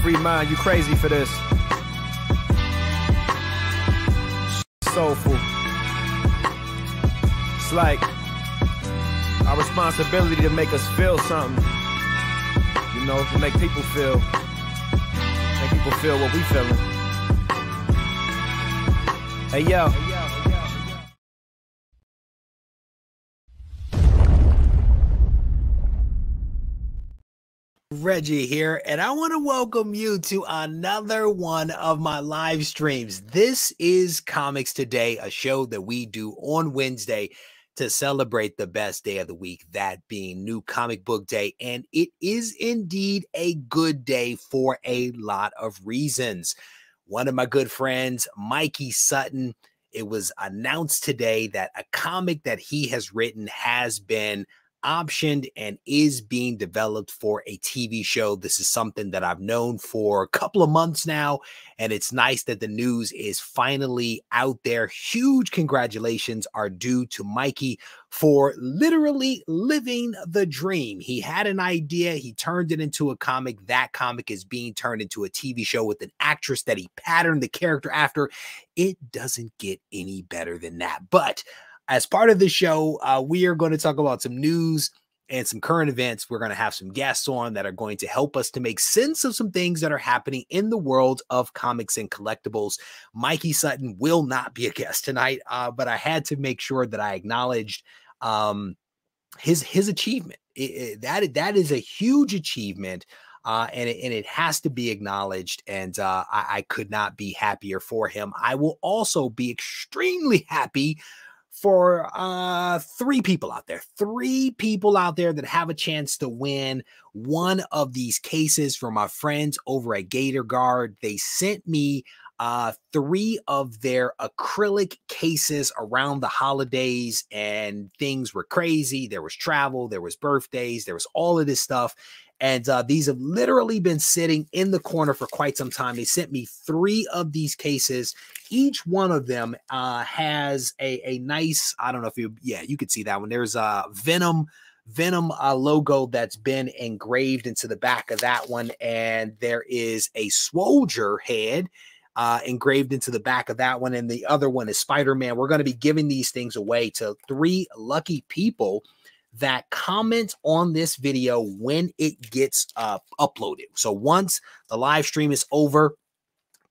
Free mind, you crazy for this. Soulful. It's like our responsibility to make us feel something. You know, to make people feel what we feeling. Hey, yo. Reggie here, and I want to welcome you to another one of my live streams. This is Comics Today, a show that we do on Wednesday to celebrate the best day of the week, that being New Comic Book Day. And it is indeed a good day for a lot of reasons. One of my good friends, Mikey Sutton, it was announced today that a comic that he has written has been optioned and is being developed for a TV show. This is something that I've known for a couple of months now, and it's nice that the news is finally out there. Huge congratulations are due to Mikey for literally living the dream. He had an idea, he turned it into a comic. That comic is being turned into a TV show with an actress that he patterned the character after. It doesn't get any better than that. But as part of the show, we are going to talk about some news and some current events. We're going to have some guests on that are going to help us to make sense of some things that are happening in the world of comics and collectibles. Mikey Sutton will not be a guest tonight, but I had to make sure that I acknowledged his achievement. That is a huge achievement, and it has to be acknowledged, and I could not be happier for him. I will also be extremely happy for three people out there that have a chance to win one of these cases from my friends over at Gator Guard. They sent me 3 of their acrylic cases around the holidays, and things were crazy. There was travel, there was birthdays, there was all of this stuff. And these have literally been sitting in the corner for quite some time. They sent me 3 of these cases. Each one of them has a nice, I don't know if you could see that one. There's a Venom logo that's been engraved into the back of that one. And there is a Swoldier head engraved into the back of that one. And the other one is Spider-Man. We're going to be giving these things away to 3 lucky people that comment on this video when it gets uploaded. So once the live stream is over,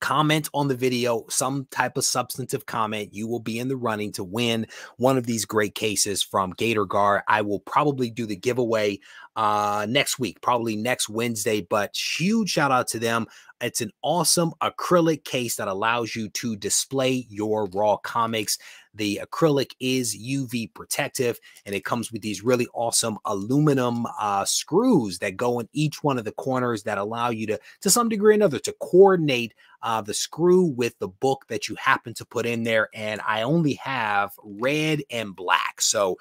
comment on the video, some type of substantive comment. You will be in the running to win one of these great cases from Gator Guard. I will probably do the giveaway next week, probably next Wednesday, but huge shout out to them. It's an awesome acrylic case that allows you to display your raw comics. The acrylic is UV protective, and it comes with these really awesome aluminum screws that go in each one of the corners that allow you to some degree or another, to coordinate the screw with the book that you happen to put in there. And I only have red and black, so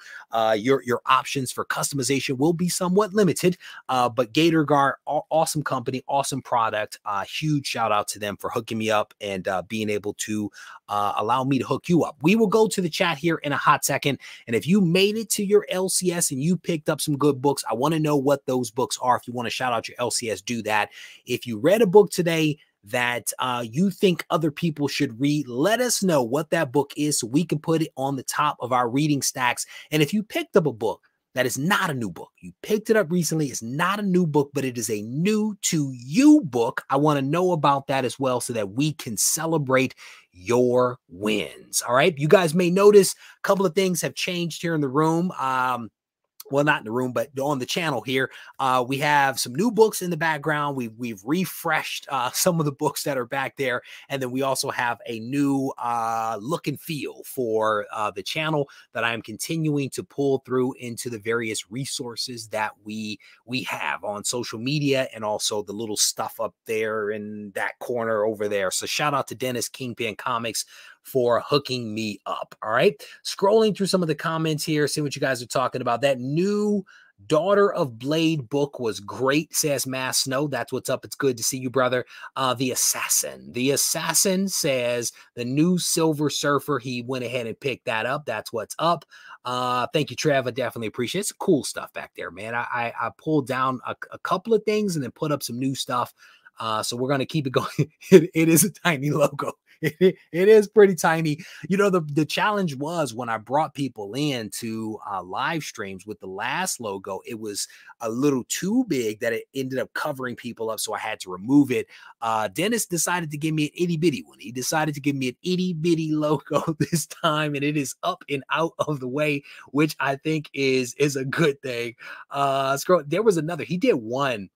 your options for customization will be somewhat limited. But Gator Guard, awesome company, awesome product. Huge shout out to them for hooking me up and being able to allow me to hook you up. We will go to the chat here in a hot second, and if you made it to your LCS and you picked up some good books, I want to know what those books are. If you want to shout out your LCS, do that. If you read a book today that you think other people should read, let us know what that book is so we can put it on the top of our reading stacks. And if you picked up a book that is not a new book, you picked it up recently, it's not a new book, but it is a new to you book, I want to know about that as well so that we can celebrate your wins. All right. You guys may notice a couple of things have changed here in the room. Well, not in the room, but on the channel here. We have some new books in the background. We've refreshed some of the books that are back there. And then we also have a new look and feel for the channel that I'm continuing to pull through into the various resources that we have on social media, and also the little stuff up there in that corner over there. So shout out to Dennis, Kingpin Comics, for hooking me up. All right. Scrolling through some of the comments here, see what you guys are talking about. That new Daughter of Blade book was great, says Mass Snow. That's what's up. It's good to see you, brother. The Assassin says the new Silver Surfer. He went ahead and picked that up. That's what's up. Thank you, Trev. I definitely appreciate it. It's cool stuff back there, man. I pulled down a couple of things and then put up some new stuff. So we're going to keep it going. It is a tiny logo. It is pretty tiny. You know, the challenge was when I brought people in to live streams with the last logo, it was a little too big that it ended up covering people up. So I had to remove it. Dennis decided to give me an itty bitty one. He decided to give me an itty bitty logo this time, and it is up and out of the way, which I think is a good thing. There was another, he did one.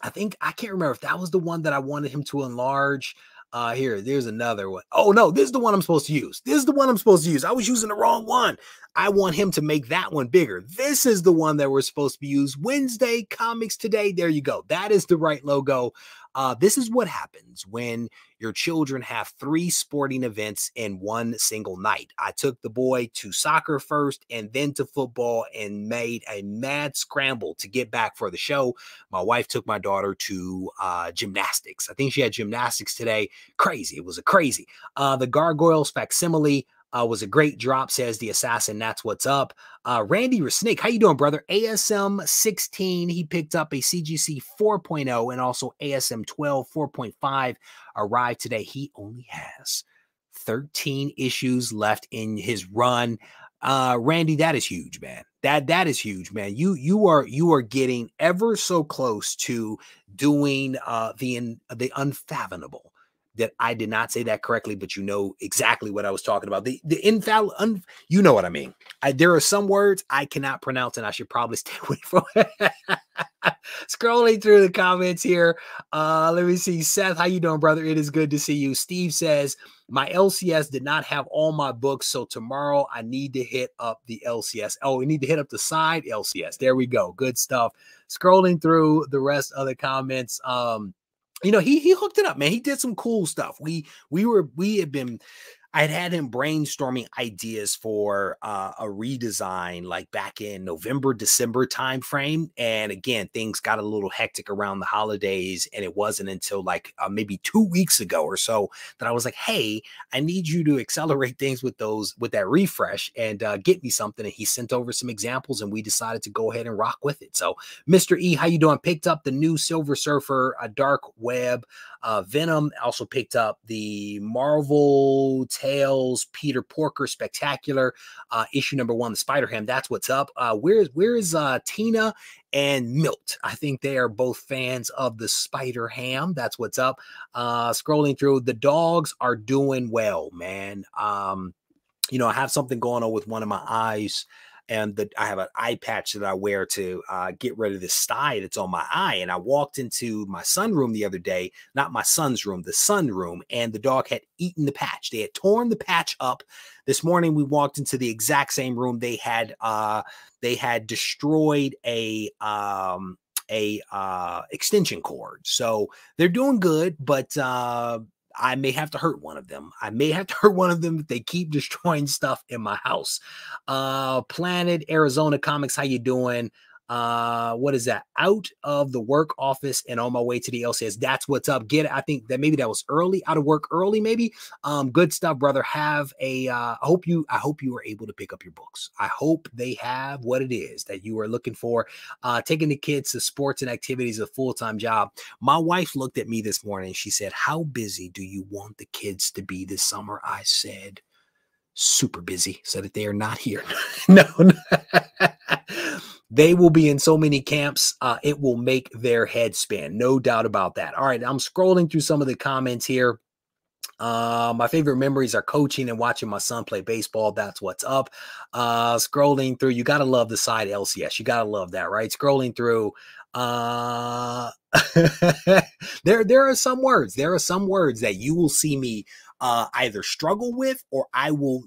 I can't remember if that was the one that I wanted him to enlarge. There's another one. Oh no, this is the one I'm supposed to use. This is the one I'm supposed to use. I was using the wrong one. I want him to make that one bigger. This is the one that we're supposed to be used. Wednesday Comics Today. There you go. That is the right logo. This is what happens when your children have 3 sporting events in one single night. I took the boy to soccer first and then to football and made a mad scramble to get back for the show. My wife took my daughter to gymnastics. I think she had gymnastics today. Crazy. It was a crazy. The Gargoyles facsimile was a great drop, says the assassin. That's what's up. Randy Resnick, how you doing, brother? ASM 16, he picked up a CGC 4.0 and also ASM 12 4.5 arrived today. He only has 13 issues left in his run. Randy, that is huge, man. That is huge, man. You are getting ever so close to doing the unfathomable. That I did not say that correctly, but you know exactly what I was talking about. The infallible, you know what I mean. There are some words I cannot pronounce, and I should probably stay away from it. Scrolling through the comments here. Let me see. Seth, how you doing, brother? It is good to see you. Steve says, my LCS did not have all my books, so tomorrow I need to hit up the LCS. Oh, we need to hit up the side LCS. There we go. Good stuff. Scrolling through the rest of the comments. You know, he hooked it up, man. He did some cool stuff. I'd had him brainstorming ideas for a redesign like back in November, December timeframe. And again, things got a little hectic around the holidays. And it wasn't until like maybe 2 weeks ago or so that I was like, hey, I need you to accelerate things with that refresh and get me something. And he sent over some examples and we decided to go ahead and rock with it. So Mr. E, how you doing? Picked up the new Silver Surfer, a Dark Web, Venom. Also picked up the Marvel Tales Peter Porker Spectacular issue number 1, the Spider-Ham. That's what's up. Where is Tina and Milt? I think they are both fans of the Spider-Ham. That's what's up. Scrolling through, the dogs are doing well, man. You know, I have something going on with one of my eyes. And I have an eye patch that I wear to get rid of the sty that's on my eye. And I walked into my sunroom the other day, not my son's room, the sunroom, and the dog had eaten the patch. They had torn the patch up. This morning we walked into the exact same room. They had destroyed a extension cord. So they're doing good, but I may have to hurt one of them. If they keep destroying stuff in my house. Planet Arizona Comics, how you doing? What is that? Out of the work office and on my way to the LCS. That's what's up. I think that maybe that was early, out of work early, maybe. Good stuff, brother. Have a I hope you were able to pick up your books. I hope they have what it is that you are looking for. Taking the kids to sports and activities is a full-time job. My wife looked at me this morning. She said, how busy do you want the kids to be this summer? I said, super busy, so that they are not here. No. They will be in so many camps, it will make their head spin. No doubt about that. All right, I'm scrolling through some of the comments here. My favorite memories are coaching and watching my son play baseball. That's what's up. Scrolling through, you got to love the side LCS. You got to love that, right? Scrolling through, there are some words. There are some words that you will see me either struggle with, or I will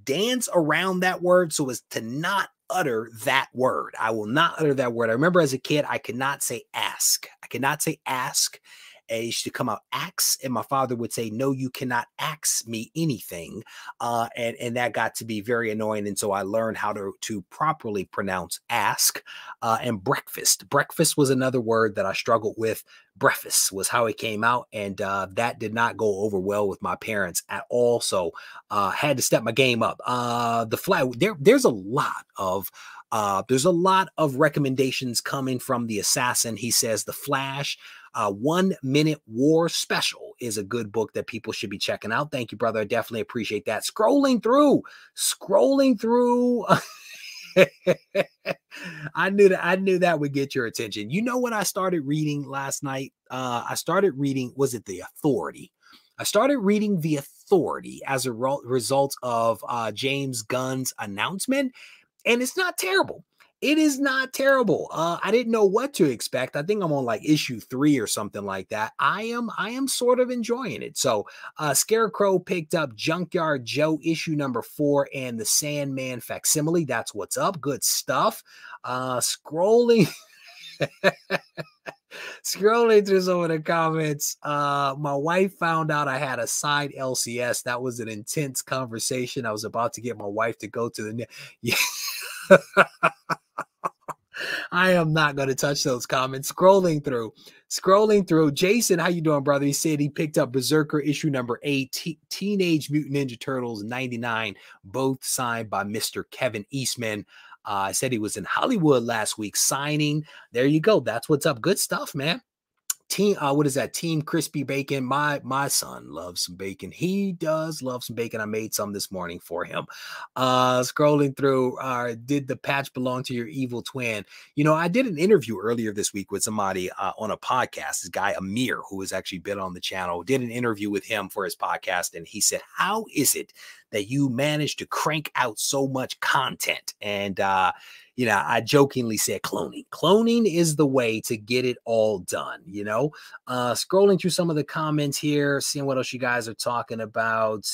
dance around that word so as to not utter that word. I will not utter that word. I remember as a kid, I could not say ask. I could not say ask. It used to come out axe, and my father would say, no, you cannot ask me anything. And that got to be very annoying. And so I learned how to properly pronounce ask. And breakfast. Breakfast was another word that I struggled with. Breakfast was how it came out. And that did not go over well with my parents at all. So had to step my game up. The flag, there's a lot of recommendations coming from the assassin. He says The Flash, 1 Minute War Special is a good book that people should be checking out. Thank you, brother. I definitely appreciate that. Scrolling through. I knew that would get your attention. You know what I started reading last night? I started reading, was it The Authority? I started reading The Authority as a result of James Gunn's announcement, and it's not terrible. It is not terrible. I didn't know what to expect. I think I'm on like issue 3 or something like that. I am sort of enjoying it. So Scarecrow picked up Junkyard Joe issue number 4 and the Sandman facsimile. That's what's up. Good stuff. Scrolling through some of the comments. My wife found out I had a side LCS. That was an intense conversation. I was about to get my wife to go to the yeah. I am not going to touch those comments. Scrolling through. Jason, how you doing, brother? He said he picked up Berserker issue number 8, Teenage Mutant Ninja Turtles 99, both signed by Mr. Kevin Eastman. I said he was in Hollywood last week signing. There you go. That's what's up. Good stuff, man. Team, what is that? Team Crispy Bacon. My son loves some bacon. He does love some bacon. I made some this morning for him. Scrolling through, did the patch belong to your evil twin? You know, I did an interview earlier this week with somebody on a podcast. This guy Amir, who has actually been on the channel, did an interview with him for his podcast, and he said, "How is it that you managed to crank out so much content?" And you know, I jokingly said cloning. Cloning is the way to get it all done, you know. Scrolling through some of the comments here, seeing what else you guys are talking about.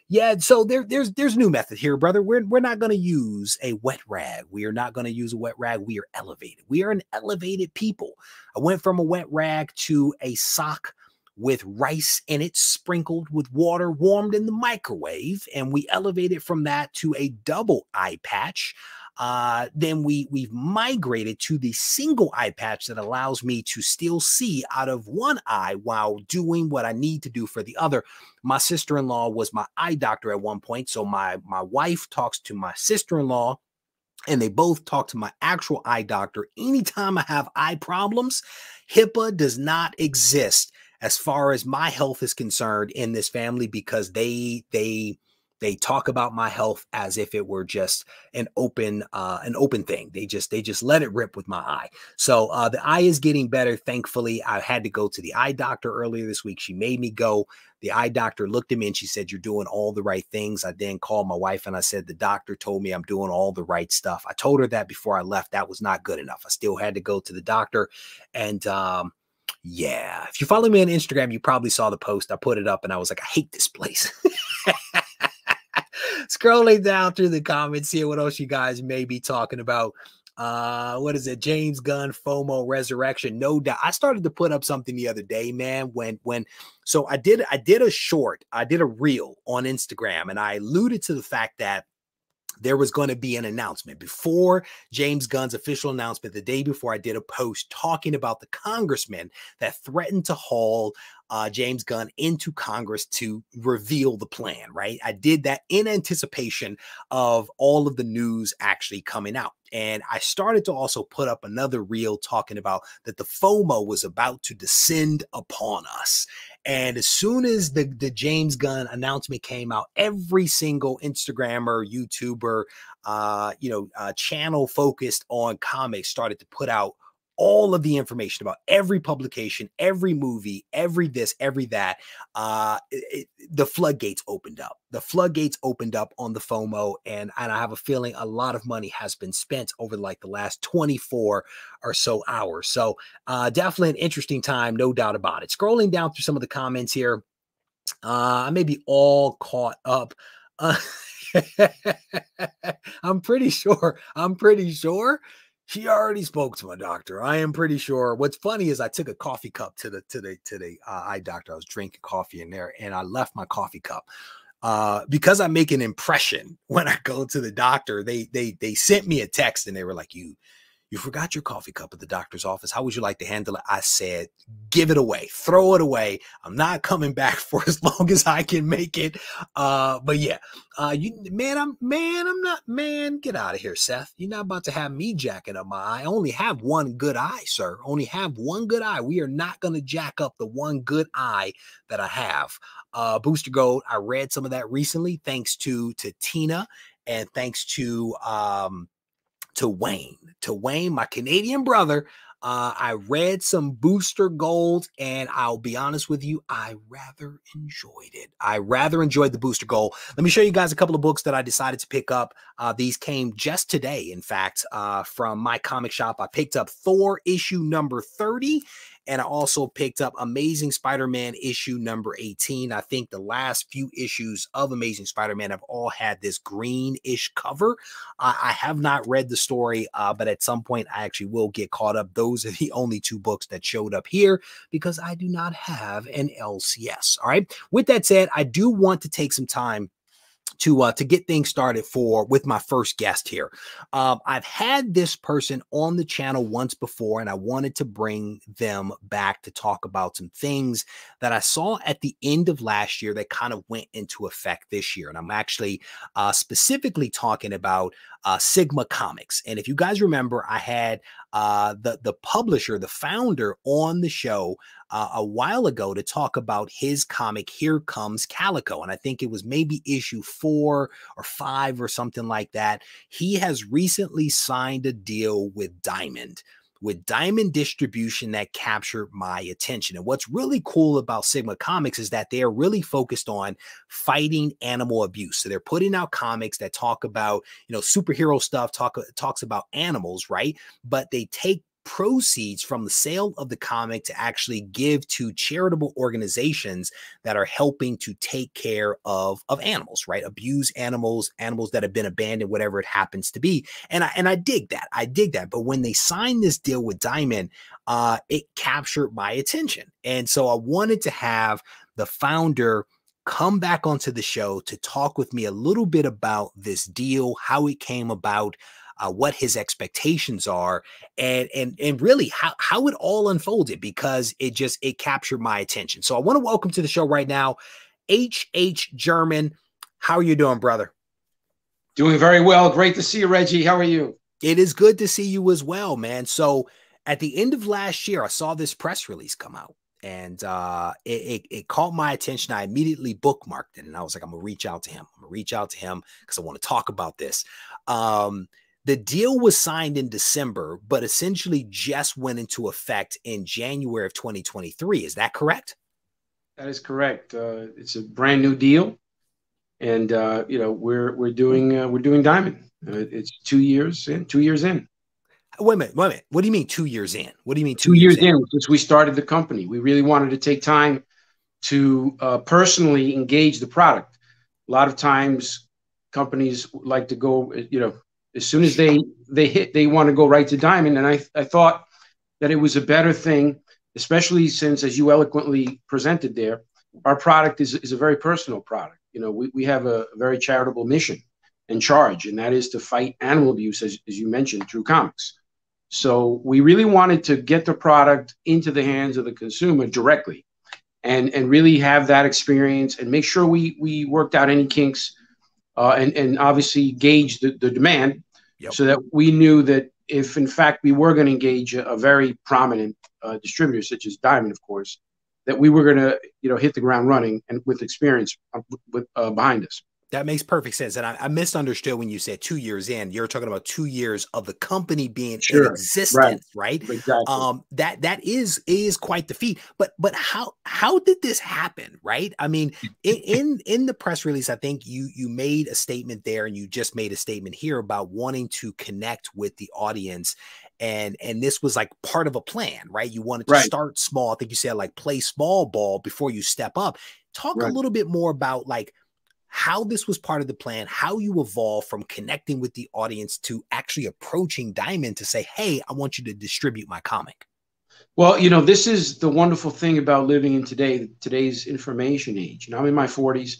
Yeah, so there's new method here, brother. We're not going to use a wet rag. We are not going to use a wet rag. We are elevated. We are an elevated people. I went from a wet rag to a sock with rice in it, sprinkled with water, warmed in the microwave, and we elevated from that to a double eye patch. Then we've migrated to the single eye patch that allows me to still see out of one eye while doing what I need to do for the other. My sister-in-law was my eye doctor at one point, so my wife talks to my sister-in-law, and they both talk to my actual eye doctor. Anytime I have eye problems, HIPAA does not exist as far as my health is concerned in this family, because they talk about my health as if it were just an open thing. They just let it rip with my eye. So the eye is getting better. Thankfully, I had to go to the eye doctor earlier this week. She made me go. The eye doctor looked at me and she said, "You're doing all the right things." I then called my wife and I said, "The doctor told me I'm doing all the right stuff." I told her that before I left. That was not good enough. I still had to go to the doctor. And yeah, if you follow me on Instagram, you probably saw the post. I put it up and I was like, I hate this place. Scrolling down through the comments here, what else you guys may be talking about. What is it? James Gunn FOMO Resurrection. No doubt. I started to put up something the other day, man, so I did a reel on Instagram, and I alluded to the fact that there was going to be an announcement before James Gunn's official announcement. The day before, I did a post talking about the congressman that threatened to haul James Gunn into Congress to reveal the plan, right? I did that in anticipation of all of the news actually coming out. And I started to also put up another reel talking about that the FOMO was about to descend upon us. And as soon as the James Gunn announcement came out, every single Instagrammer, YouTuber, channel focused on comics started to put out all of the information about every publication, every movie, every this, every that. The floodgates opened up. The floodgates opened up on the FOMO, and I have a feeling a lot of money has been spent over like the last 24 or so hours. So definitely an interesting time, no doubt about it. Scrolling down through some of the comments here, I may be all caught up. I'm pretty sure she already spoke to my doctor. I am pretty sure. What's funny is I took a coffee cup to the eye doctor. I was drinking coffee in there, and I left my coffee cup. Because I make an impression when I go to the doctor. They sent me a text, and they were like, "You You forgot your coffee cup at the doctor's office. How would you like to handle it? I said, give it away, throw it away. I'm not coming back for as long as I can make it. But yeah, man, get out of here, Seth. You're not about to have me jacking up my eye. I only have one good eye, sir. Only have one good eye. We are not going to jack up the one good eye that I have. Booster Gold, I read some of that recently, thanks to Tina, and thanks to Wayne, my Canadian brother. I read some Booster Gold, and I'll be honest with you, I rather enjoyed it. I rather enjoyed the Booster Gold. Let me show you guys a couple of books that I decided to pick up. These came just today, in fact, from my comic shop. I picked up Thor issue number 30. And I also picked up Amazing Spider-Man issue number 18. I think the last few issues of Amazing Spider-Man have all had this greenish cover. I have not read the story, but at some point I actually will get caught up. Those are the only two books that showed up here because I do not have an LCS. All right. With that said, I do want to take some time to get things started with my first guest here. I've had this person on the channel once before, and I wanted to bring them back to talk about some things that I saw at the end of last year that kind of went into effect this year. And I'm actually specifically talking about Sigma Comics. And if you guys remember, I had the publisher, the founder, on the show a while ago to talk about his comic, Here Comes Calico. And I think it was maybe issue 4 or 5 or something like that. He has recently signed a deal with Diamond Distribution that captured my attention. And what's really cool about Sigma Comics is that they are really focused on fighting animal abuse. So they're putting out comics that talk about, superhero stuff, talks about animals, right? But they take proceeds from the sale of the comic to actually give to charitable organizations that are helping to take care of animals, right? Abused animals that have been abandoned, whatever it happens to be. And I dig that. I dig that. But when they signed this deal with Diamond, it captured my attention. And so I wanted to have the founder come back onto the show to talk with me a little bit about this deal, how it came about, what his expectations are, and really how it all unfolded, because it captured my attention. So I want to welcome to the show right now, H.H. German. How are you doing, brother? Doing very well. Great to see you, Reggie. How are you? It is good to see you as well, man. So at the end of last year, I saw this press release come out, and it caught my attention. I immediately bookmarked it, and I was like, I'm gonna reach out to him. I'm gonna reach out to him because I want to talk about this. The deal was signed in December, but essentially just went into effect in January of 2023. Is that correct? That is correct. It's a brand new deal, and we're doing Diamond. It's 2 years in. 2 years in. Wait a minute. What do you mean 2 years in? What do you mean 2 years in? Since we started the company, we really wanted to take time to personally engage the product. A lot of times, companies like to go, as soon as they want to go right to Diamond. And I thought that it was a better thing, especially since, as you eloquently presented there, our product is a very personal product. We have a very charitable mission and charge, and that is to fight animal abuse, as you mentioned, through comics. So we really wanted to get the product into the hands of the consumer directly, and really have that experience and make sure we worked out any kinks, and obviously gauge the demand. Yep. So that we knew that if, in fact, we were going to engage a very prominent distributor, such as Diamond, of course, that we were going to, hit the ground running and with experience behind us. That makes perfect sense. And I misunderstood when you said 2 years in. You're talking about 2 years of the company being in existence, right? Exactly. That is quite the feat. But how did this happen, right? I mean, in the press release, I think you made a statement there, and you just made a statement here about wanting to connect with the audience. And this was like part of a plan, right? You wanted to start small. I think you said like play small ball before you step up. Talk a little bit more about like how this was part of the plan, how you evolved from connecting with the audience to actually approaching Diamond to say, hey, I want you to distribute my comic. Well, this is the wonderful thing about living in today's information age. I'm in my 40s,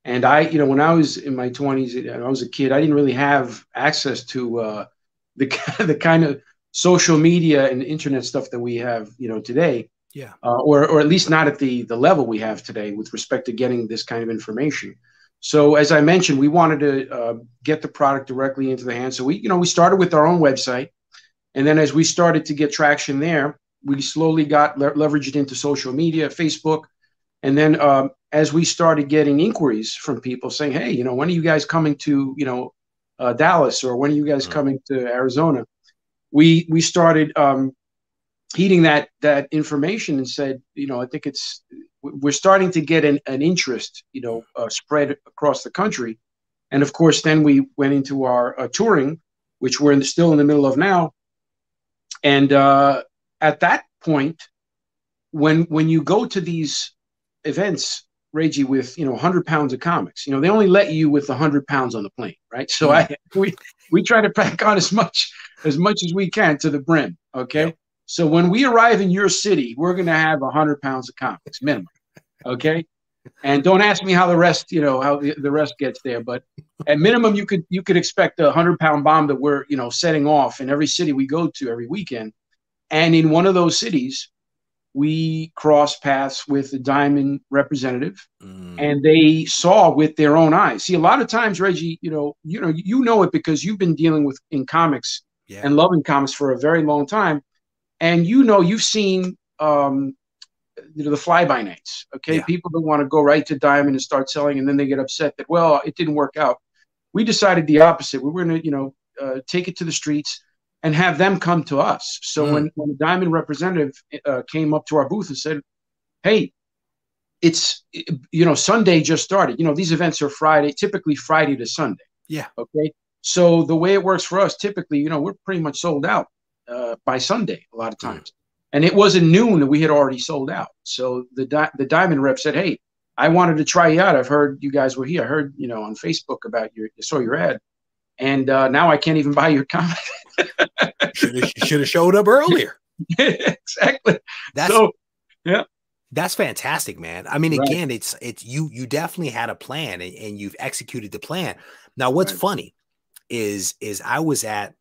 and when I was in my 20s and I was a kid, I didn't really have access to the kind of social media and internet stuff that we have, today. Yeah. Or at least not at the level we have today with respect to getting this kind of information. So as I mentioned, we wanted to get the product directly into the hands. So we started with our own website, and then as we started to get traction there, we slowly got leveraged into social media, Facebook, and then as we started getting inquiries from people saying, hey, when are you guys coming to Dallas, or when are you guys coming to Arizona? We started heeding that information and said, I think we're starting to get an interest, spread across the country. And of course, then we went into our touring, which we're still in the middle of now. And at that point, when you go to these events, Regie, with 100 pounds of comics, they only let you with 100 pounds on the plane, right? So we try to pack on as much as we can to the brim. Okay. Yep. So when we arrive in your city, we're going to have 100 pounds of comics minimum. Okay. And don't ask me how the rest, how the rest gets there. But at minimum, you could expect a 100-pound bomb that we're, setting off in every city we go to every weekend. And in one of those cities, we cross paths with the Diamond representative, and they saw with their own eyes. See, a lot of times, Regie, you know it because you've been dealing in comics and loving comics for a very long time. And you've seen the fly-by-nights, okay? Yeah. People that want to go right to Diamond and start selling, and then they get upset that, well, it didn't work out. We decided the opposite. We were going to, take it to the streets and have them come to us. So when the Diamond representative came up to our booth and said, hey, it's, Sunday just started. These events are typically Friday to Sunday. Yeah. Okay. So the way it works for us, typically, we're pretty much sold out by Sunday a lot of times. And it wasn't noon that we had already sold out. So the Diamond rep said, hey, I wanted to try you out. I've heard you guys were here. I heard, on Facebook about saw your ad. And now I can't even buy your comic. Should have showed up earlier. Exactly. That's fantastic, man. I mean, again, it's you definitely had a plan, and you've executed the plan. Now, what's funny is I was at,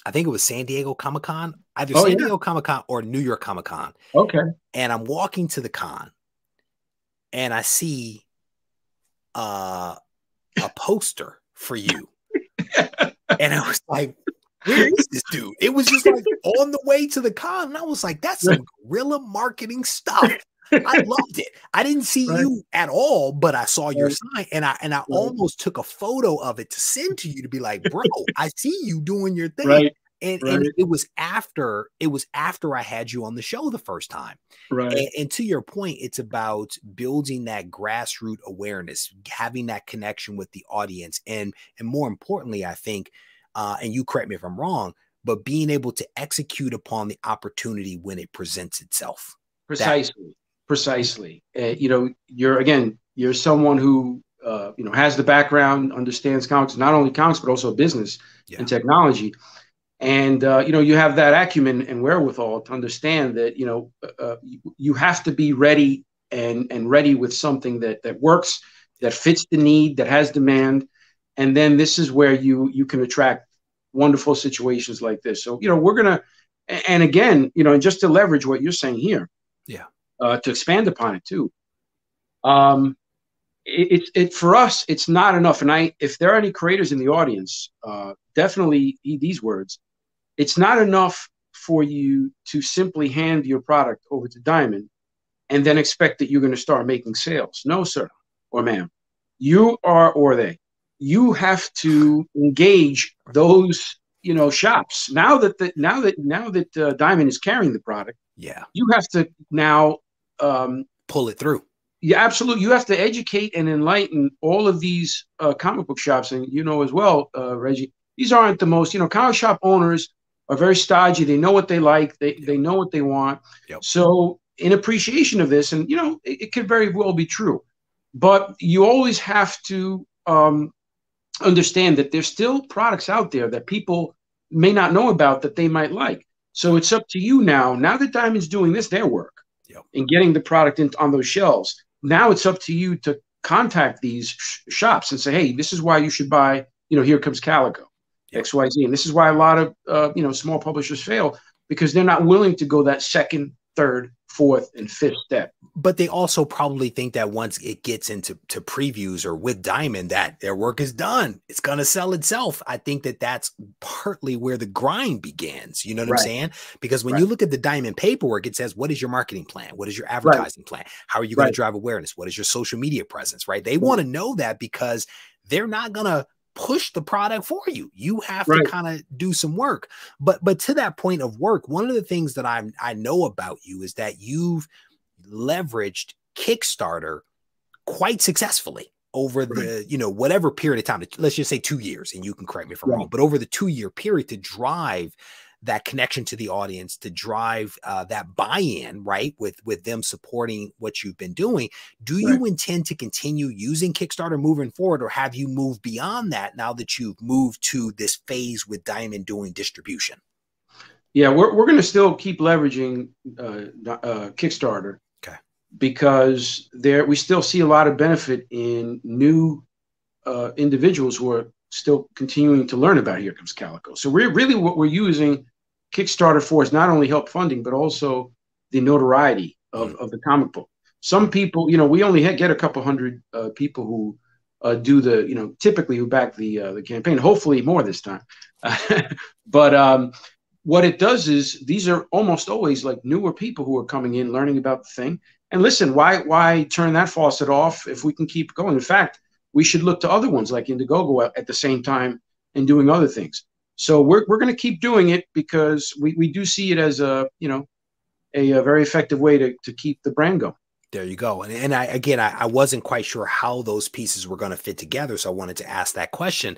I think it was San Diego Comic-Con, either San Diego Comic-Con or New York Comic-Con. Okay. And I'm walking to the con, and I see a poster for you. And I was like, where is this dude? It was just like on the way to the con. And I was like, that's some guerrilla marketing stuff. I loved it. I didn't see you at all, but I saw your sign, and I almost took a photo of it to send to you to be like, bro, I see you doing your thing. And it was after I had you on the show the first time. And to your point, it's about building that grassroots awareness, having that connection with the audience, and more importantly, I think, and you correct me if I'm wrong, but being able to execute upon the opportunity when it presents itself. Precisely. You're someone who has the background, understands comics, not only comics but also business and technology. And, you have that acumen and wherewithal to understand that, you have to be ready and ready with something that works, that fits the need, that has demand. And then this is where you can attract wonderful situations like this. So, we're going to, and again, just to leverage what you're saying here, to expand upon it too. For us, it's not enough. And if there are any creators in the audience, definitely heed these words. It's not enough for you to simply hand your product over to Diamond and then expect that you're going to start making sales. No, sir or ma'am. You are, or they. You have to engage those, shops. Now that Diamond is carrying the product, you have to now pull it through. Yeah, absolutely. You have to educate and enlighten all of these comic book shops, and as well, Regie, these aren't the most, comic shop owners are very stodgy. They know what they like. They know what they want. So in appreciation of this, and it could very well be true, but you always have to understand that there's still products out there that people may not know about that they might like. So it's up to you now that Diamond's doing their work and getting the product on those shelves. Now it's up to you to contact these shops and say, hey, this is why you should buy, Here Comes Calico. XYZ. And this is why a lot of, you know, small publishers fail, because they're not willing to go that second, third, fourth, and fifth step. But they also probably think that once it gets into previews or with Diamond, that their work is done. It's going to sell itself. I think that that's partly where the grind begins. You know what I'm saying? Because when you look at the Diamond paperwork, it says, what is your marketing plan? What is your advertising plan? How are you going to drive awareness? What is your social media presence, right? They want to know that, because they're not going to push the product for you. You have to kind of do some work. But to that point of work, one of the things that I know about you is that you've leveraged Kickstarter quite successfully over the, you know, whatever period of time, let's just say 2 years, and you can correct me if I'm wrong, but over the 2-year period, to drive that connection to the audience, to drive that buy-in, right, with them supporting what you've been doing. Do you intend to continue using Kickstarter moving forward, or have you moved beyond that now that you've moved to this phase with Diamond doing distribution? Yeah, we're going to still keep leveraging Kickstarter, because we still see a lot of benefit in new individuals who are still continuing to learn about Here Comes Calico. So what we're using Kickstarter for is not only help funding, but also the notoriety of the comic book. Some people, you know, we only get a couple hundred people who do the, you know, typically who back the campaign. Hopefully more this time. But what it does is these are almost always like newer people who are coming in, learning about the thing. And listen, why turn that faucet off if we can keep going? In fact, we should look to other ones like Indiegogo at the same time and doing other things. So we're going to keep doing it, because we do see it as a, you know, a very effective way to keep the brand going. There you go. And I wasn't quite sure how those pieces were going to fit together, so I wanted to ask that question.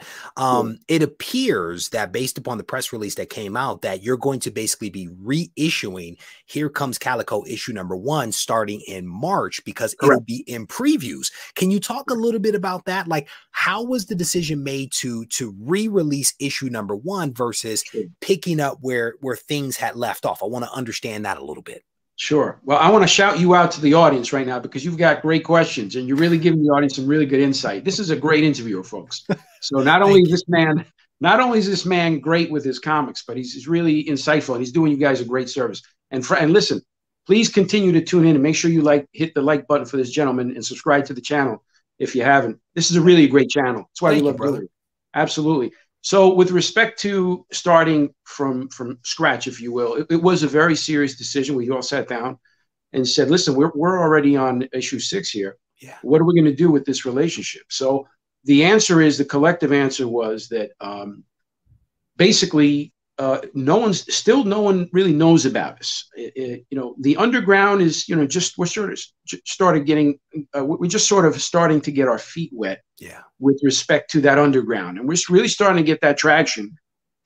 It appears that based upon the press release that came out, that you're going to basically be reissuing Here Comes Calico issue #1 starting in March, because it'll be in previews. Can you talk a little bit about that? Like, how was the decision made to re-release issue #1 versus picking up where things had left off? I want to understand that a little bit. Sure. Well, I want to shout you out to the audience right now, because you've got great questions and you're really giving the audience some really good insight. This is a great interviewer, folks. So not only is this man great with his comics, but he's really insightful, and he's doing you guys a great service. And listen, please continue to tune in and make sure you hit the like button for this gentleman, and subscribe to the channel if you haven't. This is a really great channel. That's why we love doing it. Absolutely. So with respect to starting from scratch, if you will, it was a very serious decision. We all sat down and said, listen, we're already on issue 6 here. Yeah. What are we going to do with this relationship? So the answer is, the collective answer was that basically no one really knows about us. You know, the underground is, you know, we're just sort of starting to get our feet wet with respect to that underground. And we're really starting to get that traction.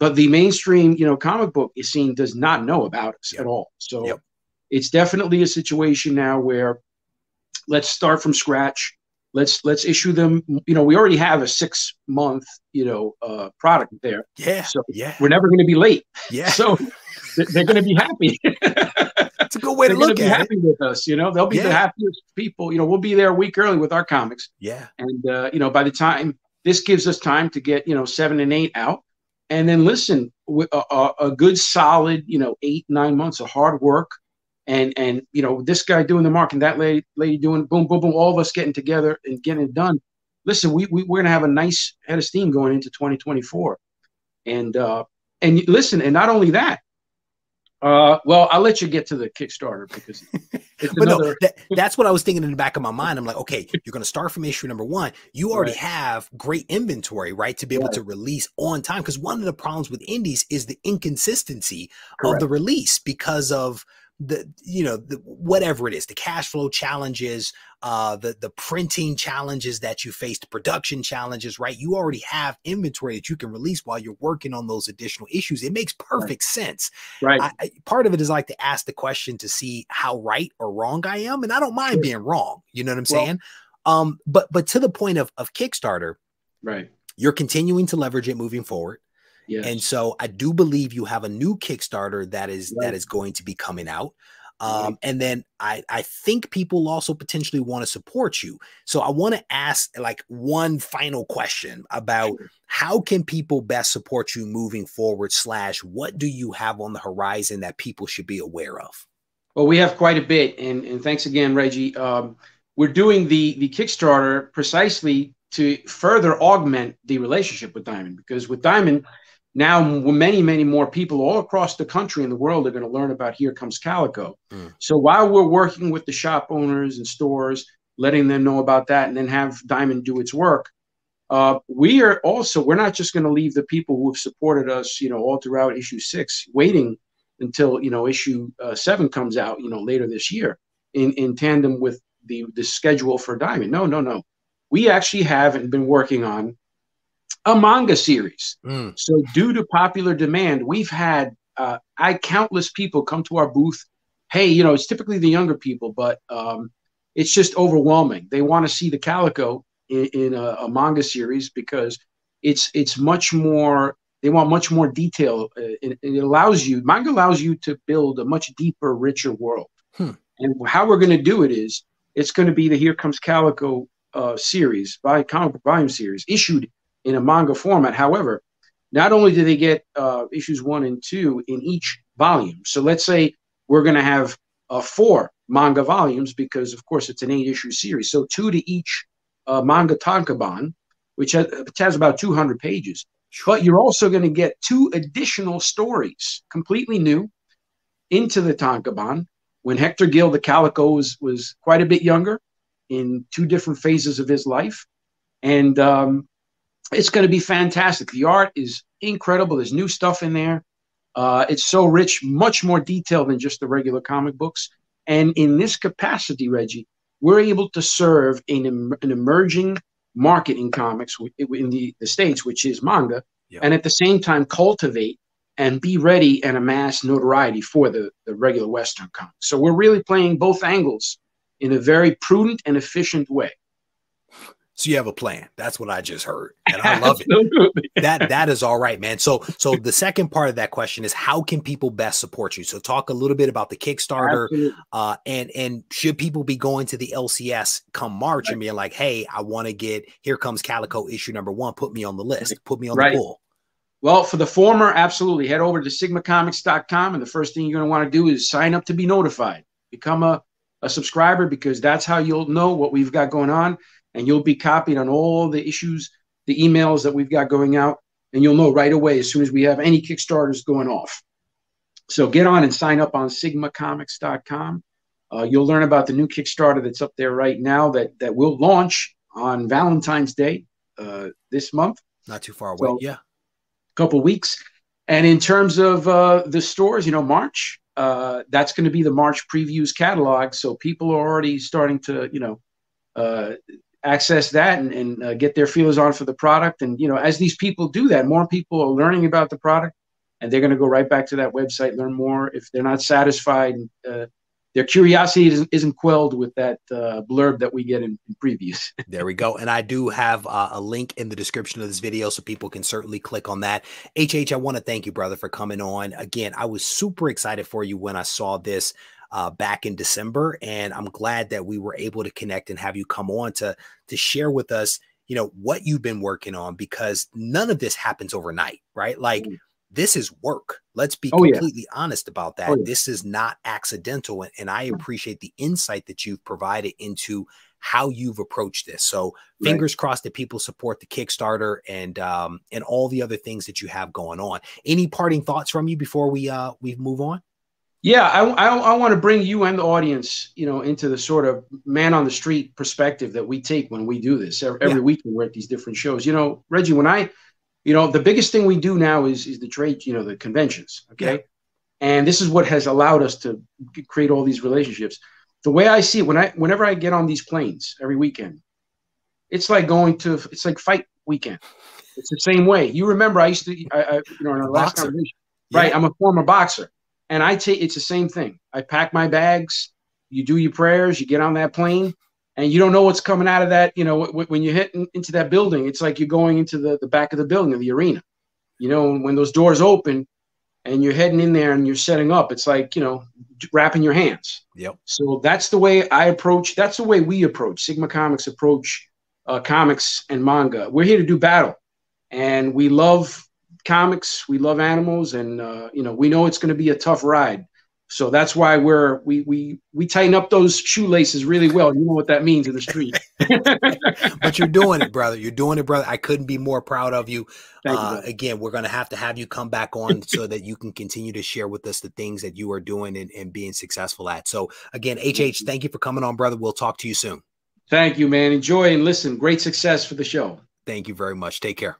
But the mainstream, you know, comic book scene does not know about us at all. So it's definitely a situation now where let's start from scratch. Let's issue them. You know, we already have a 6-month, you know, product there. Yeah. So we're never going to be late. Yeah. So they're going to be happy. It's a good way to look at it. They're going to be happy with us. You know, they'll be the happiest people. You know, we'll be there a week early with our comics. Yeah. And you know, by the time this gives us time to get, you know, 7 and 8 out, and then listen, a good solid, you know, 8-9 months of hard work. And you know, this guy doing the marketing, that lady doing boom, boom, boom, all of us getting together and getting it done. Listen, we're going to have a nice head of steam going into 2024. And listen, and not only that, well, I'll let you get to the Kickstarter, because it's another. No, that's what I was thinking in the back of my mind. I'm like, okay, you're going to start from issue #1. You already have great inventory, right, to be able to release on time. Because one of the problems with indies is the inconsistency of the release, because of whatever it is, the cash flow challenges, the printing challenges that you face, the production challenges, right? You already have inventory that you can release while you're working on those additional issues. It makes perfect sense. Right. Part of it is like to ask the question to see how right or wrong I am. And I don't mind being wrong. You know what I'm saying? But to the point of Kickstarter, right, you're continuing to leverage it moving forward. Yes. And so I do believe you have a new Kickstarter that is going to be coming out. And then I think people also potentially want to support you. So I want to ask like one final question about how can people best support you moving forward, / what do you have on the horizon that people should be aware of? Well, we have quite a bit. And thanks again, Reggie. We're doing the Kickstarter precisely to further augment the relationship with Diamond, because with Diamond, now many, many more people all across the country and the world are going to learn about Here Comes Calico. So while we're working with the shop owners and stores, letting them know about that, and then have Diamond do its work, we're not just going to leave the people who have supported us, all throughout issue 6, waiting until, issue 7 comes out, later this year in tandem with the schedule for Diamond. No. We actually haven't been working on a manga series. So due to popular demand, we've had countless people come to our booth. Hey, it's typically the younger people, but it's just overwhelming. They want to see the Calico in a manga series because it's much more. They want much more detail. Manga allows you to build a much deeper, richer world. And how we're going to do it is, it's going to be the Here Comes Calico series, comic book volume series, issued in a manga format. However, not only do they get issues 1 and 2 in each volume. So let's say we're going to have 4 manga volumes, because of course it's an 8-issue series. So 2 to each manga tankobon, which has about 200 pages. But you're also going to get 2 additional stories, completely new, into the tankobon, when Hector Gill, the Calico, was quite a bit younger, in 2 different phases of his life. And it's going to be fantastic. The art is incredible. There's new stuff in there. It's so rich, much more detailed than just the regular comic books. And in this capacity, Reggie, we're able to serve an emerging market in comics in the States, which is manga, and at the same time cultivate and be ready and amass notoriety for the regular Western comics. So we're really playing both angles in a very prudent and efficient way. So you have a plan. That's what I just heard. And I love it. That is all right, man. So the second part of that question is, how can people best support you? So talk a little bit about the Kickstarter, and should people be going to the LCS come March and being like, hey, I want to get Here Comes Calico issue number 1. Put me on the list. Put me on the pool. Well, for the former, absolutely. Head over to sigmacomics.com. And the first thing you're going to want to do is sign up to be notified. Become a subscriber, because that's how you'll know what we've got going on. And you'll be copied on all the issues, the emails that we've got going out, and you'll know right away as soon as we have any Kickstarters going off. So get on and sign up on sigmacomics.com. You'll learn about the new Kickstarter that's up there right now that will launch on Valentine's Day this month. Not too far away, so, a couple weeks. And in terms of the stores, March, that's going to be the March previews catalog. So people are already starting to, access that and get their feelers on for the product. And, as these people do that, more people are learning about the product, and they're going to go right back to that website, learn more. If they're not satisfied, their curiosity isn't quelled with that blurb that we get in previews. There we go. And I do have a link in the description of this video, so people can certainly click on that. HH, I want to thank you, brother, for coming on. Again, I was super excited for you when I saw this back in December, and I'm glad that we were able to connect and have you come on to share with us, what you've been working on, because none of this happens overnight, right? Like, this is work. Let's be completely honest about that. This is not accidental. And I appreciate the insight that you've provided into how you've approached this. So fingers crossed that people support the Kickstarter and all the other things that you have going on. Any parting thoughts from you before we move on? Yeah, I want to bring you and the audience, into the sort of man on the street perspective that we take when we do this. Every week we're at these different shows. Reggie, when the biggest thing we do now is the trade, the conventions. Okay. Yeah. And this is what has allowed us to create all these relationships. The way I see it, whenever I get on these planes every weekend, it's like it's like fight weekend. It's the same way. You remember I used to, in our last conversation, right? I'm a former boxer. And it's the same thing. I pack my bags, you do your prayers, you get on that plane, and you don't know what's coming out of that. When you hit into that building, it's like you're going into the back of the building, of the arena. When those doors open, and you're heading in there and you're setting up, it's like, you know, wrapping your hands. Yep. So that's the way I approach. That's the way we approach Sigma Comics approach comics and manga. We're here to do battle, and we love comics. We love animals, and you know, we know it's going to be a tough ride. So that's why we tighten up those shoelaces really well. You know what that means in the street. But you're doing it, brother. You're doing it, brother. I couldn't be more proud of you. Thank you, again, we're going to have you come back on so that you can continue to share with us the things that you are doing and being successful at. So again, HH, thank you for coming on, brother. We'll talk to you soon. Thank you, man. Enjoy and listen. Great success for the show. Thank you very much. Take care.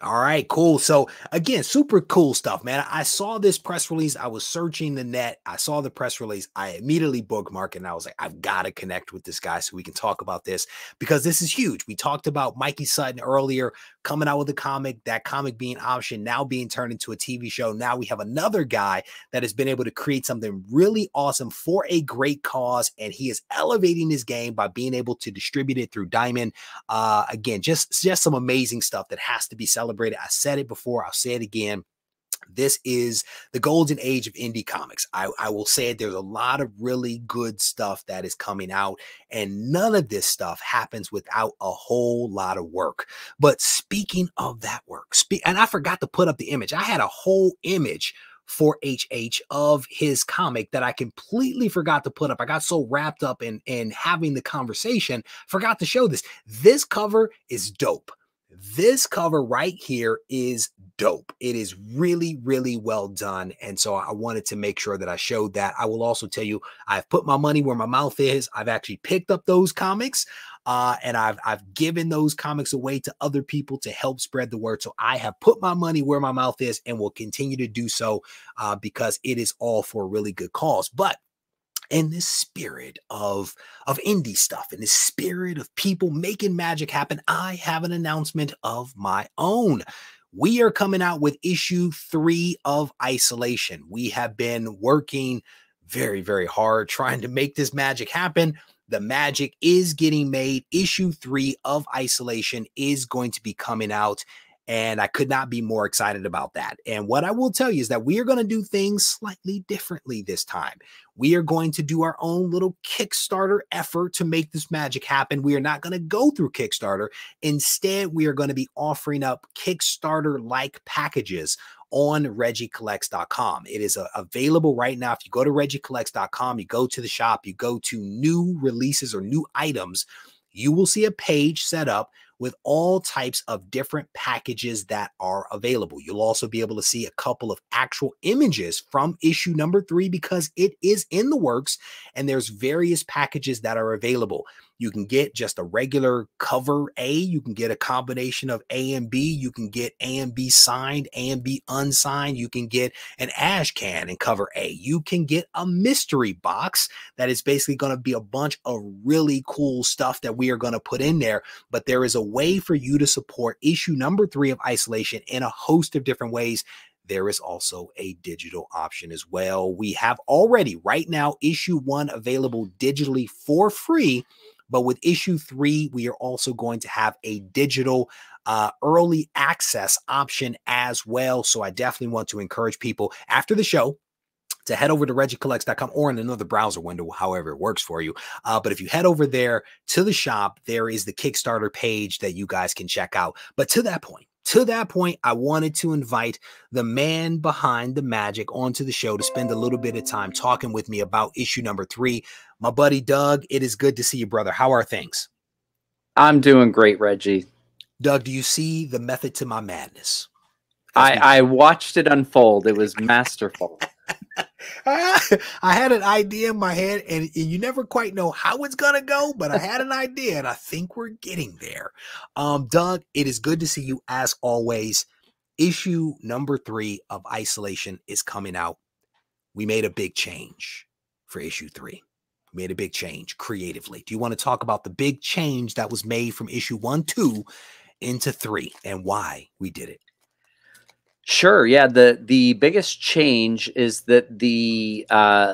All right, cool. So again, super cool stuff, man. I saw this press release. I was searching the net. I saw the press release. I immediately bookmarked it, and I was like, I've got to connect with this guy so we can talk about this, because this is huge. We talked about Mikey Sutton earlier coming out with a comic, that comic being optioned, now being turned into a TV show. Now we have another guy that has been able to create something really awesome for a great cause, and he is elevating his game by being able to distribute it through Diamond. Again, just some amazing stuff that has to be celebrated. I said it before, I'll say it again. This is the golden age of indie comics. I will say it. There's a lot of really good stuff that is coming out, and none of this stuff happens without a whole lot of work. But speaking of that work, and I forgot to put up the image. I had a whole image for HH of his comic that I completely forgot to put up. I got so wrapped up in having the conversation, forgot to show this. This cover is dope. This cover right here is dope. It is really, really well done. And so I wanted to make sure that I showed that. I will also tell you, I've put my money where my mouth is. I've actually picked up those comics and I've given those comics away to other people to help spread the word. So I have put my money where my mouth is and will continue to do so because it is all for a really good cause. But in this spirit of indie stuff, in this spirit of people making magic happen, I have an announcement of my own. We are coming out with issue 3 of Isolation. We have been working very, very hard trying to make this magic happen. The magic is getting made. Issue 3 of Isolation is going to be coming out, and I could not be more excited about that. And what I will tell you is that we are going to do things slightly differently this time. We are going to do our own little Kickstarter effort to make this magic happen. We are not going to go through Kickstarter. Instead, we are going to be offering up Kickstarter-like packages on regiecollects.com. It is available right now. If you go to regiecollects.com, you go to the shop, you go to new releases or new items, you will see a page set up with all types of different packages that are available. You'll also be able to see a couple of actual images from issue number 3 because it is in the works, and there's various packages that are available. You can get just a regular cover A. You can get a combination of A and B. You can get A and B signed, A and B unsigned. You can get an ash can in cover A. You can get a mystery box that is basically going to be a bunch of really cool stuff that we are going to put in there. But there is a way for you to support issue number 3 of Isolation in a host of different ways. There is also a digital option as well. We have already right now issue 1 available digitally for free. But with issue 3, we are also going to have a digital early access option as well. So I definitely want to encourage people after the show to head over to regiecollects.com or in another browser window, however it works for you. But if you head over there to the shop, there is the Kickstarter page that you guys can check out. But to that point, I wanted to invite the man behind the magic onto the show to spend a little bit of time talking with me about issue number 3. My buddy Doug, it is good to see you, brother. How are things? I'm doing great, Reggie. Doug, do you see the method to my madness? I watched it unfold. It was masterful. I had an idea in my head, and you never quite know how it's going to go, but I had an idea, and I think we're getting there. Doug, it is good to see you as always. Issue number 3 of Isolation is coming out. We made a big change for issue 3. We made a big change creatively. Do you want to talk about the big change that was made from issue 1, 2 into 3 and why we did it? Sure. Yeah. The biggest change is that the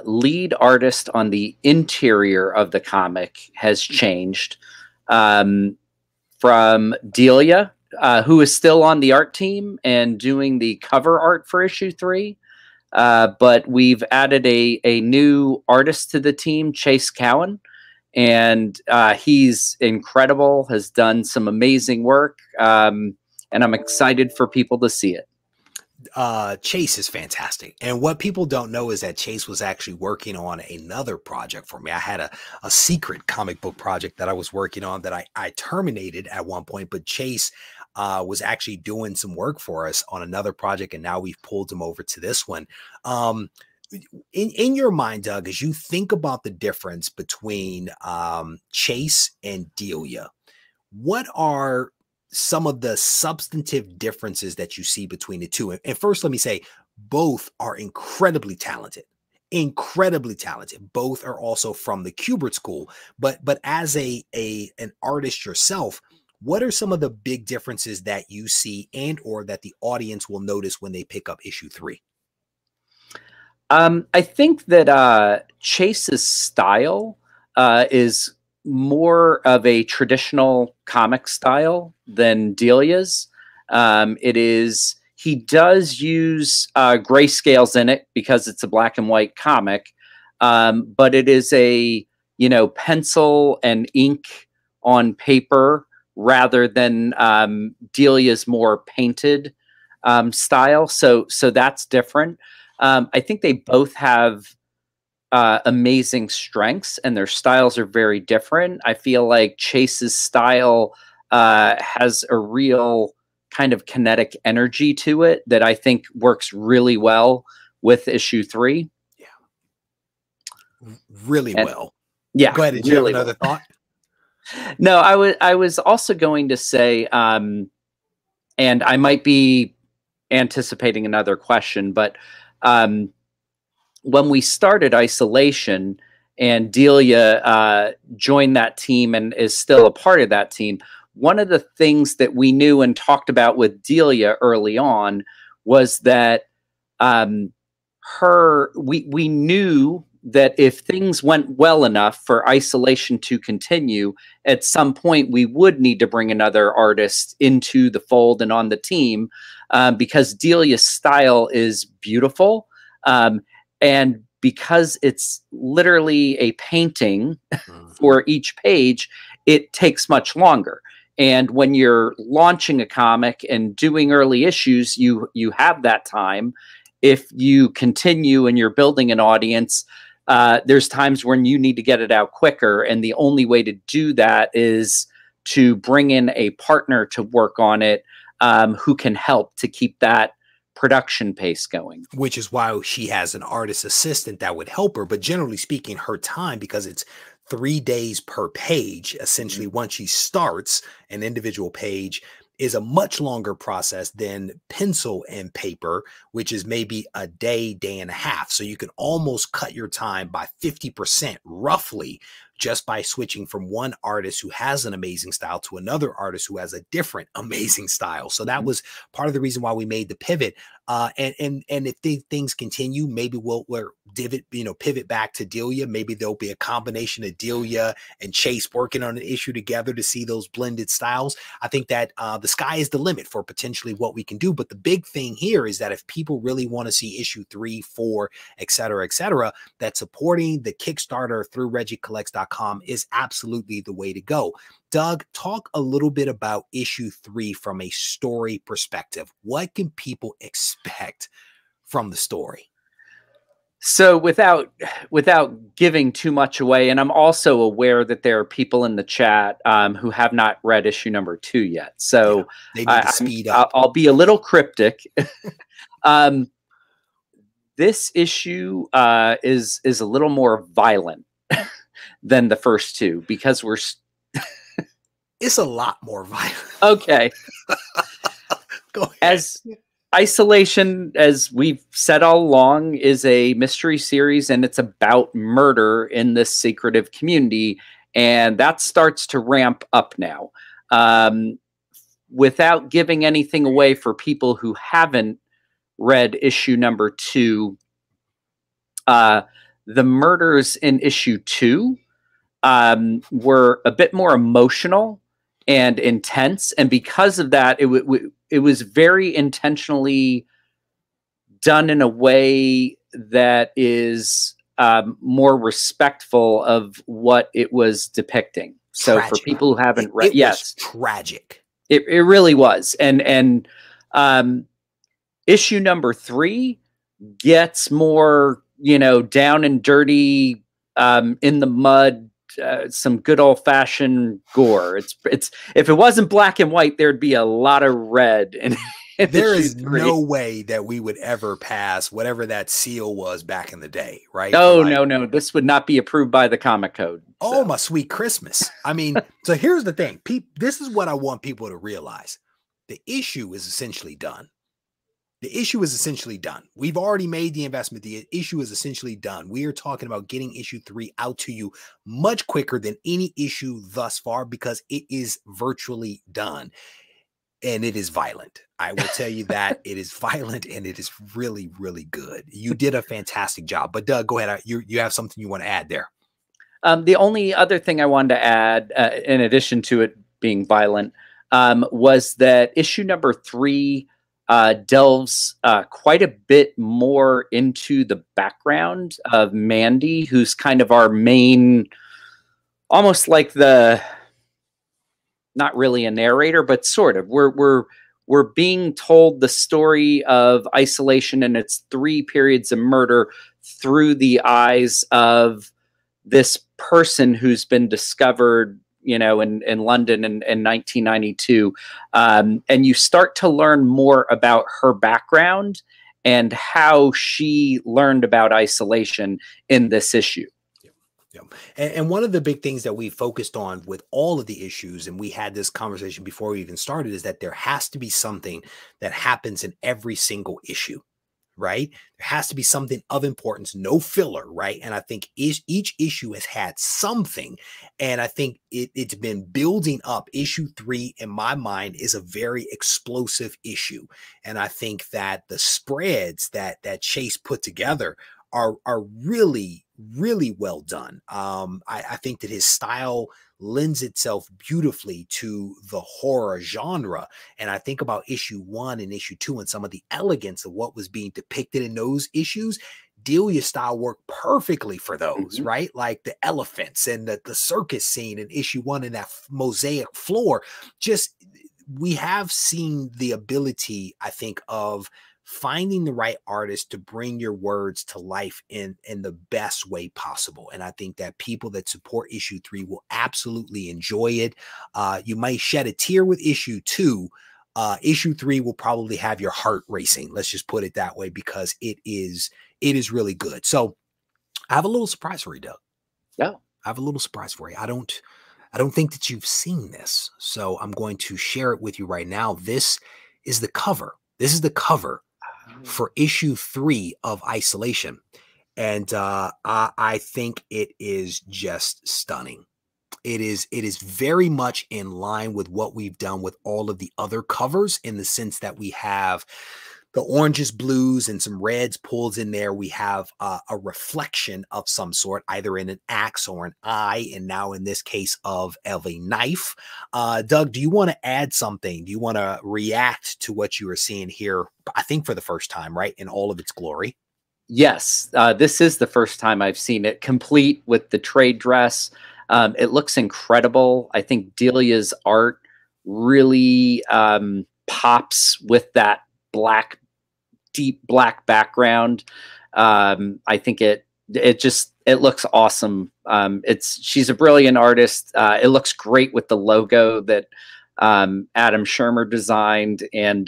lead artist on the interior of the comic has changed from Delia, who is still on the art team and doing the cover art for issue 3. But we've added a new artist to the team, Chase Cowan, and he's incredible, has done some amazing work, and I'm excited for people to see it. Chase is fantastic. And what people don't know is that Chase was actually working on another project for me. I had a secret comic book project that I was working on that I terminated at one point, but Chase was actually doing some work for us on another project, and now we've pulled him over to this one. In your mind, Doug, as you think about the difference between Chase and Delia, what are some of the substantive differences that you see between the two? And first, let me say, both are incredibly talented. Incredibly talented. Both are also from the Kubert School. But as an artist yourself, what are some of the big differences that you see and or that the audience will notice when they pick up issue 3? I think that Chase's style is more of a traditional comic style than Delia's. He does use grayscales in it because it's a black and white comic, but it is a, pencil and ink on paper rather than Delia's more painted style. So that's different. I think they both have amazing strengths, and their styles are very different. I feel like Chase's style has a real kind of kinetic energy to it that I think works really well with issue 3. Yeah, really well. Yeah, go ahead. Did you have another thought? No, I was also going to say, and I might be anticipating another question, but when we started Isolation and Delia joined that team and is still a part of that team, one of the things that we knew and talked about with Delia early on was that we knew that if things went well enough for Isolation to continue, at some point we would need to bring another artist into the fold and on the team, because Delia's style is beautiful. And because it's literally a painting for each page, it takes much longer. And when you're launching a comic and doing early issues, you have that time. If you continue and you're building an audience, there's times when you need to get it out quicker. And the only way to do that is to bring in a partner to work on it, who can help to keep that production pace going. Which is why she has an artist assistant that would help her. But generally speaking, her time, because it's 3 days per page, essentially, once she starts an individual page, is a much longer process than pencil and paper, which is maybe a day, day and a half. So you can almost cut your time by 50% roughly just by switching from one artist who has an amazing style to another artist who has a different amazing style. So that was part of the reason why we made the pivot. And if things continue, maybe we'll pivot back to Delia. Maybe there'll be a combination of Delia and Chase working on an issue together to see those blended styles. I think that the sky is the limit for potentially what we can do. But the big thing here is that if people really want to see issue 3, 4, et cetera, that supporting the Kickstarter through RegieCollects.com is absolutely the way to go. Doug, talk a little bit about issue 3 from a story perspective. What can people expect from the story? So without giving too much away, and I'm also aware that there are people in the chat who have not read issue number 2 yet. So yeah, they need to speed up. I'll be a little cryptic. This issue is a little more violent than the first 2 because it's a lot more violent. Okay. Go ahead. As Isolation, as we've said all along, is a mystery series, and it's about murder in this secretive community, and that starts to ramp up now. Without giving anything away for people who haven't read issue number 2, the murders in issue 2 were a bit more emotional and intense. And because of that, it was very intentionally done in a way that is more respectful of what it was depicting. So Tragic. for people who haven't read, yes, tragic. It really was. And issue number 3 gets more, you know, down and dirty, in the mud, some good old fashioned gore. It's if it wasn't black and white, there'd be a lot of red. And there is no way that we would ever pass whatever that seal was back in the day, right? Oh, like, no. This would not be approved by the Comic Code. Oh, my sweet Christmas. I mean, so here's the thing. This is what I want people to realize. The issue is essentially done. The issue is essentially done. We've already made the investment. The issue is essentially done. We are talking about getting issue 3 out to you much quicker than any issue thus far because it is virtually done. And it is violent. I will tell you that it is violent and it is really, really good. You did a fantastic job. But Doug, go ahead. You have something you want to add there. The only other thing I wanted to add, in addition to it being violent, was that issue number 3 delves quite a bit more into the background of Mandy, who's kind of our main, almost like the, not really a narrator, but sort of. We're being told the story of isolation and its 3 periods of murder through the eyes of this person who's been discovered, you know, in London in 1992. And you start to learn more about her background and how she learned about isolation in this issue. And one of the big things that we focused on with all of the issues, and we had this conversation before we even started, is that there has to be something that happens in every single issue, right? There has to be something of importance, no filler, right? And I think each issue has had something, and I think it's been building up. Issue 3, in my mind, is a very explosive issue. And I think that the spreads that Chase put together are really, really well done. I think that his style lends itself beautifully to the horror genre. And I think about issue 1 and issue 2 and some of the elegance of what was being depicted in those issues. Delia style worked perfectly for those, right? Like the elephants and the circus scene in issue 1 and that mosaic floor. Just, we have seen the ability, I think, of finding the right artist to bring your words to life in the best way possible. And I think that people that support issue 3 will absolutely enjoy it. You might shed a tear with issue 2. Issue 3 will probably have your heart racing. Let's just put it that way, because it is really good. So I have a little surprise for you, Doug. Yeah. I have a little surprise for you. I don't think that you've seen this, so I'm going to share it with you right now. This is the cover. This is the cover for issue 3 of Isolation. And I think it is just stunning. It is very much in line with what we've done with all of the other covers, in the sense that we have the oranges, blues, and some reds pulled in there. We have a reflection of some sort, either in an axe or an eye, and now in this case of a knife. Doug, do you want to add something? Do you want to react to what you are seeing here, I think for the first time, right, in all of its glory? Yes, this is the first time I've seen it, complete with the trade dress. It looks incredible. I think Delia's art really pops with that deep black background. I think it looks awesome. She's a brilliant artist. It looks great with the logo that Adam Shermer designed, and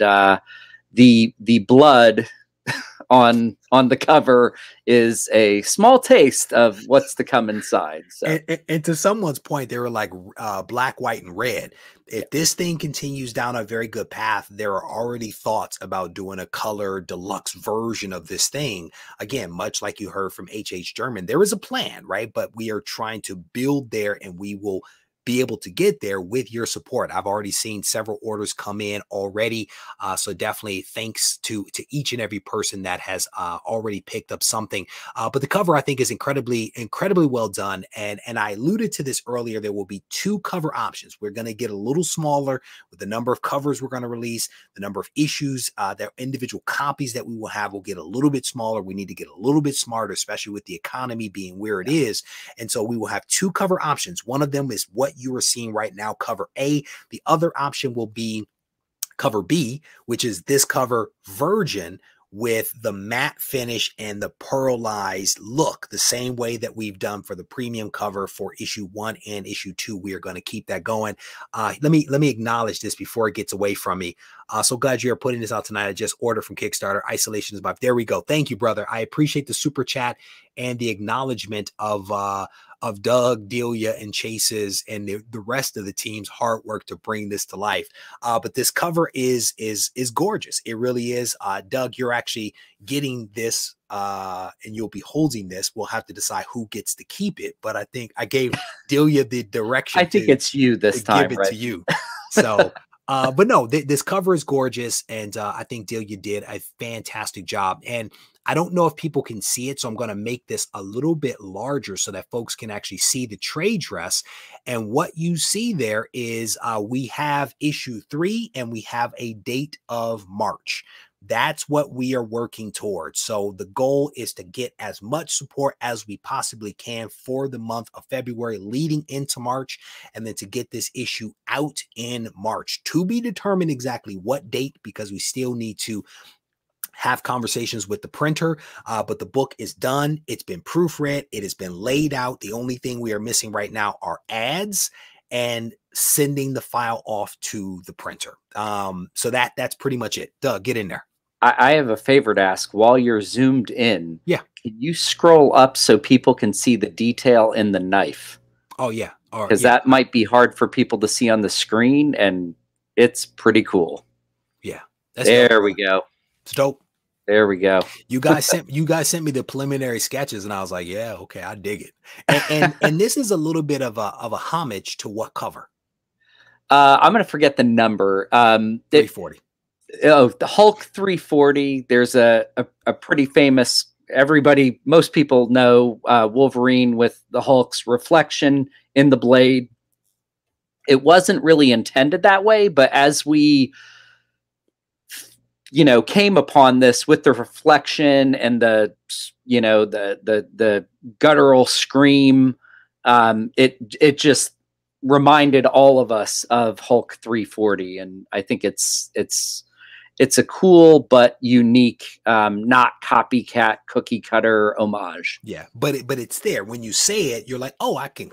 the blood on the cover is a small taste of what's to come inside. So. And to someone's point, they were like black, white, and red. If this thing continues down a very good path, there are already thoughts about doing a color deluxe version of this thing. Again, much like you heard from H.H. German, there is a plan, right? But we are trying to build there, and we will be able to get there with your support. I've already seen several orders come in already. So definitely thanks to each and every person that has already picked up something. But the cover, I think, is incredibly well done. And I alluded to this earlier. There will be 2 cover options. We're going to get a little smaller with the number of covers we're going to release, the number of issues, their individual copies that we will have will get a little bit smaller. We need to get a little bit smarter, especially with the economy being where it is. And so we will have 2 cover options. One of them is what you are seeing right now, cover A. The other option will be cover B, which is this cover, Virgin, with the matte finish and the pearlized look, the same way that we've done for the premium cover for issue 1 and issue 2. We are going to keep that going. Let me acknowledge this before it gets away from me. So glad you're putting this out tonight. I just ordered from Kickstarter. Isolation is there we go. Thank you, brother. I appreciate the super chat and the acknowledgement of Doug, Delia, and Chase's and the rest of the team's hard work to bring this to life. But this cover is gorgeous. It really is. Doug, you're actually getting this and you'll be holding this. We'll have to decide who gets to keep it. But I think I gave Delia the direction. I think it's you this time, give it right? to you. So but no, this cover is gorgeous. And I think Delia did a fantastic job. And I don't know if people can see it, so I'm going to make this a little bit larger so that folks can actually see the trade dress. And what you see there is we have issue 3 and we have a date of March. That's what we are working towards. So the goal is to get as much support as we possibly can for the month of February leading into March, and then to get this issue out in March. To be determined exactly what date, because we still need to have conversations with the printer, but the book is done. It's been proofread. It has been laid out. The only thing we are missing right now are ads and sending the file off to the printer. So that's pretty much it. Doug, get in there. I have a favor to ask. While you're zoomed in, yeah, can you scroll up so people can see the detail in the knife? Oh, yeah. Because that might be hard for people to see on the screen, and it's pretty cool. Yeah. There we go. It's dope. There we go. You guys sent me the preliminary sketches, and I was like, yeah, okay, I dig it. And this is a little bit of a homage to what cover? I'm gonna forget the number. 340. The Hulk 340. There's a pretty famous. Most people know Wolverine with the Hulk's reflection in the blade. It wasn't really intended that way, but as we came upon this with the reflection and the guttural scream, it just reminded all of us of Hulk 340. And I think it's a cool but unique, not copycat cookie cutter homage. Yeah, but it's there. When you say it, you're like, oh, I can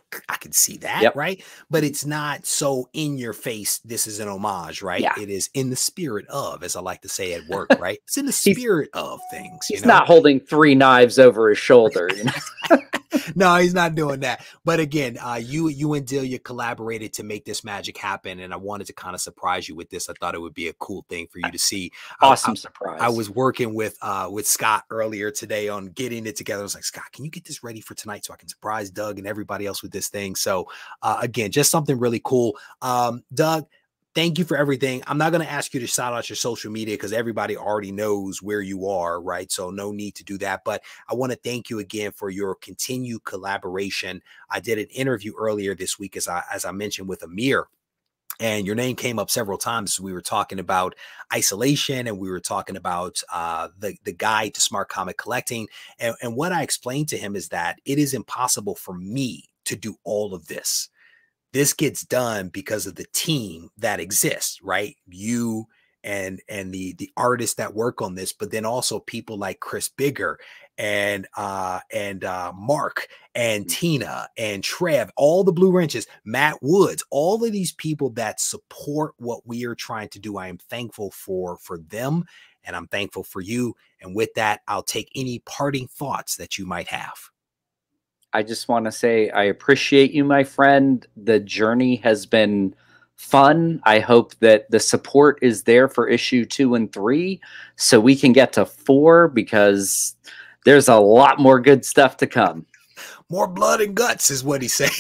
see that, yep. Right? But it's not so in your face. This is an homage, right? Yeah. It is in the spirit of, as I like to say at work, right? It's in the spirit of things. He's not holding 3 knives over his shoulder. No, he's not doing that. But again, you and Delia collaborated to make this magic happen, and I wanted to kind of surprise you with this. I thought it would be a cool thing for you to see. Awesome surprise. I was working with Scott earlier today on getting it together. I was like, Scott, can you get this ready for tonight so I can surprise Doug and everybody else with this thing? So again, just something really cool. Doug, thank you for everything. I'm not going to ask you to shout out your social media because everybody already knows where you are, right? So no need to do that. But I want to thank you again for your continued collaboration. I did an interview earlier this week, as I mentioned, with Amir. And your name came up several times. We were talking about isolation, and we were talking about the guide to smart comic collecting. And what I explained to him is that it is impossible for me to do all of this. This gets done because of the team that exists, right? You and the artists that work on this, but then also people like Chris Bigger and Mark and Tina and Trev, all the Blue Wrenches, Matt Woods, all of these people that support what we are trying to do. I am thankful for them, and I'm thankful for you. And with that, I'll take any parting thoughts that you might have. I just want to say I appreciate you, my friend. The journey has been fun. I hope that the support is there for issue 2 and 3 so we can get to 4, because there's a lot more good stuff to come. More blood and guts is what he said.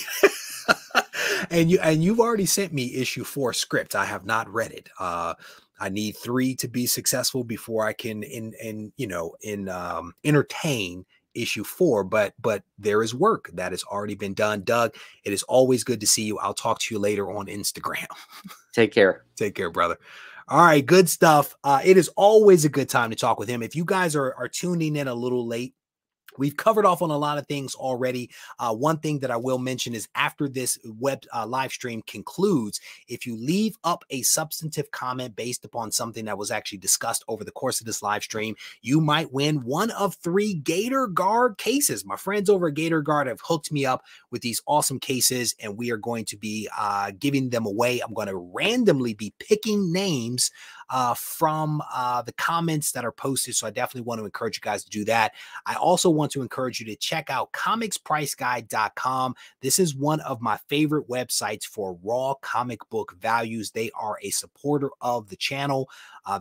And you've already sent me issue 4 script. I have not read it. I need 3 to be successful before I can entertain issue 4, but there is work that has already been done. Doug, it is always good to see you. I'll talk to you later on Instagram. Take care. Take care, brother. All right, good stuff. It is always a good time to talk with him. If you guys are tuning in a little late, we've covered off on a lot of things already. One thing that I will mention is after this web live stream concludes, if you leave up a substantive comment based upon something that was actually discussed over the course of this live stream, you might win one of 3 Gator Guard cases. My friends over at Gator Guard have hooked me up with these awesome cases, and we are going to be giving them away. I'm going to randomly be picking names from the comments that are posted. So I definitely want to encourage you guys to do that. I also want to encourage you to check out comicspriceguide.com. This is one of my favorite websites for raw comic book values. They are a supporter of the channel.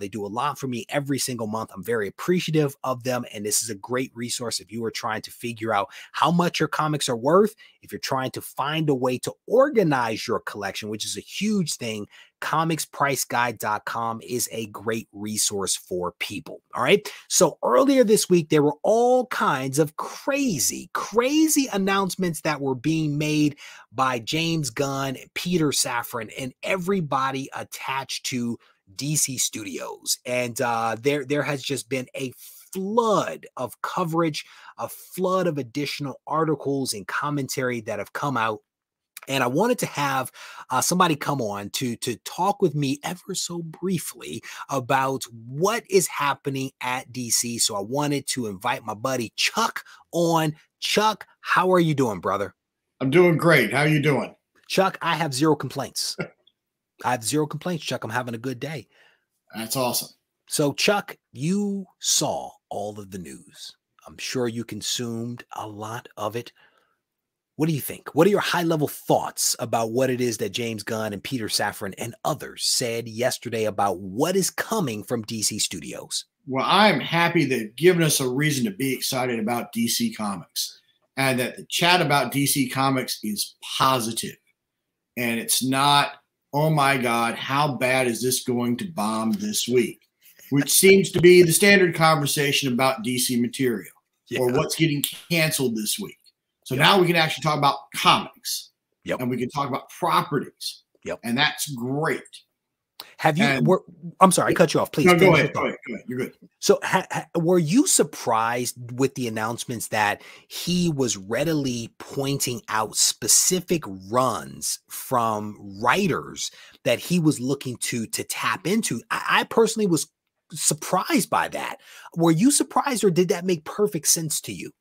They do a lot for me every single month. I'm very appreciative of them. And this is a great resource if you are trying to figure out how much your comics are worth. If you're trying to find a way to organize your collection, which is a huge thing, comicspriceguide.com is a great resource for people. All right. So earlier this week, there were all kinds of crazy announcements that were being made by James Gunn, Peter Safran, and everybody attached to DC Studios. And there has just been a flood of coverage, a flood of additional articles and commentary that have come out. And I wanted to have somebody come on to talk with me ever so briefly about what is happening at DC. So I wanted to invite my buddy Chuck on. Chuck, how are you doing, brother? I'm doing great. How are you doing? Chuck, I have 0 complaints. I have 0 complaints, Chuck. I'm having a good day. That's awesome. So, Chuck, you saw all of the news. I'm sure you consumed a lot of it. What do you think? What are your high-level thoughts about what it is that James Gunn and Peter Safran and others said yesterday about what is coming from DC Studios? Well, I'm happy they've given us a reason to be excited about DC Comics, and that the chat about DC Comics is positive. And it's not, oh my God, how bad is this going to bomb this week? Which seems to be the standard conversation about DC material, or what's getting canceled this week. So now we can actually talk about comics, and we can talk about properties, and that's great. Have you? I'm sorry, I cut you off. Please. No, go ahead. You're good. So, were you surprised with the announcements that he was readily pointing out specific runs from writers that he was looking to tap into? I personally was surprised by that. Were you surprised, or did that make perfect sense to you?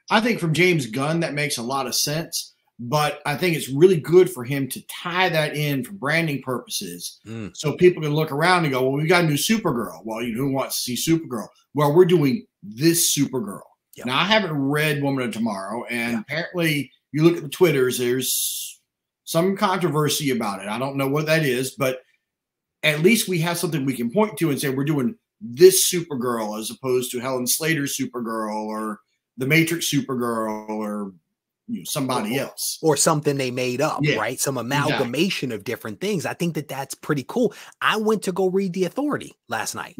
I think from James Gunn, that makes a lot of sense, but I think it's really good for him to tie that in for branding purposes. So people can look around and go, well, we got a new Supergirl. Well, who wants to see Supergirl? Well, we're doing this Supergirl. Now, I haven't read Woman of Tomorrow, and apparently you look at the Twitters, there's some controversy about it. I don't know what that is, but at least we have something we can point to and say we're doing this Supergirl as opposed to Helen Slater's Supergirl or the Matrix Supergirl or somebody else. Or something they made up, right? Some amalgamation of different things. I think that that's pretty cool. I went to go read The Authority last night.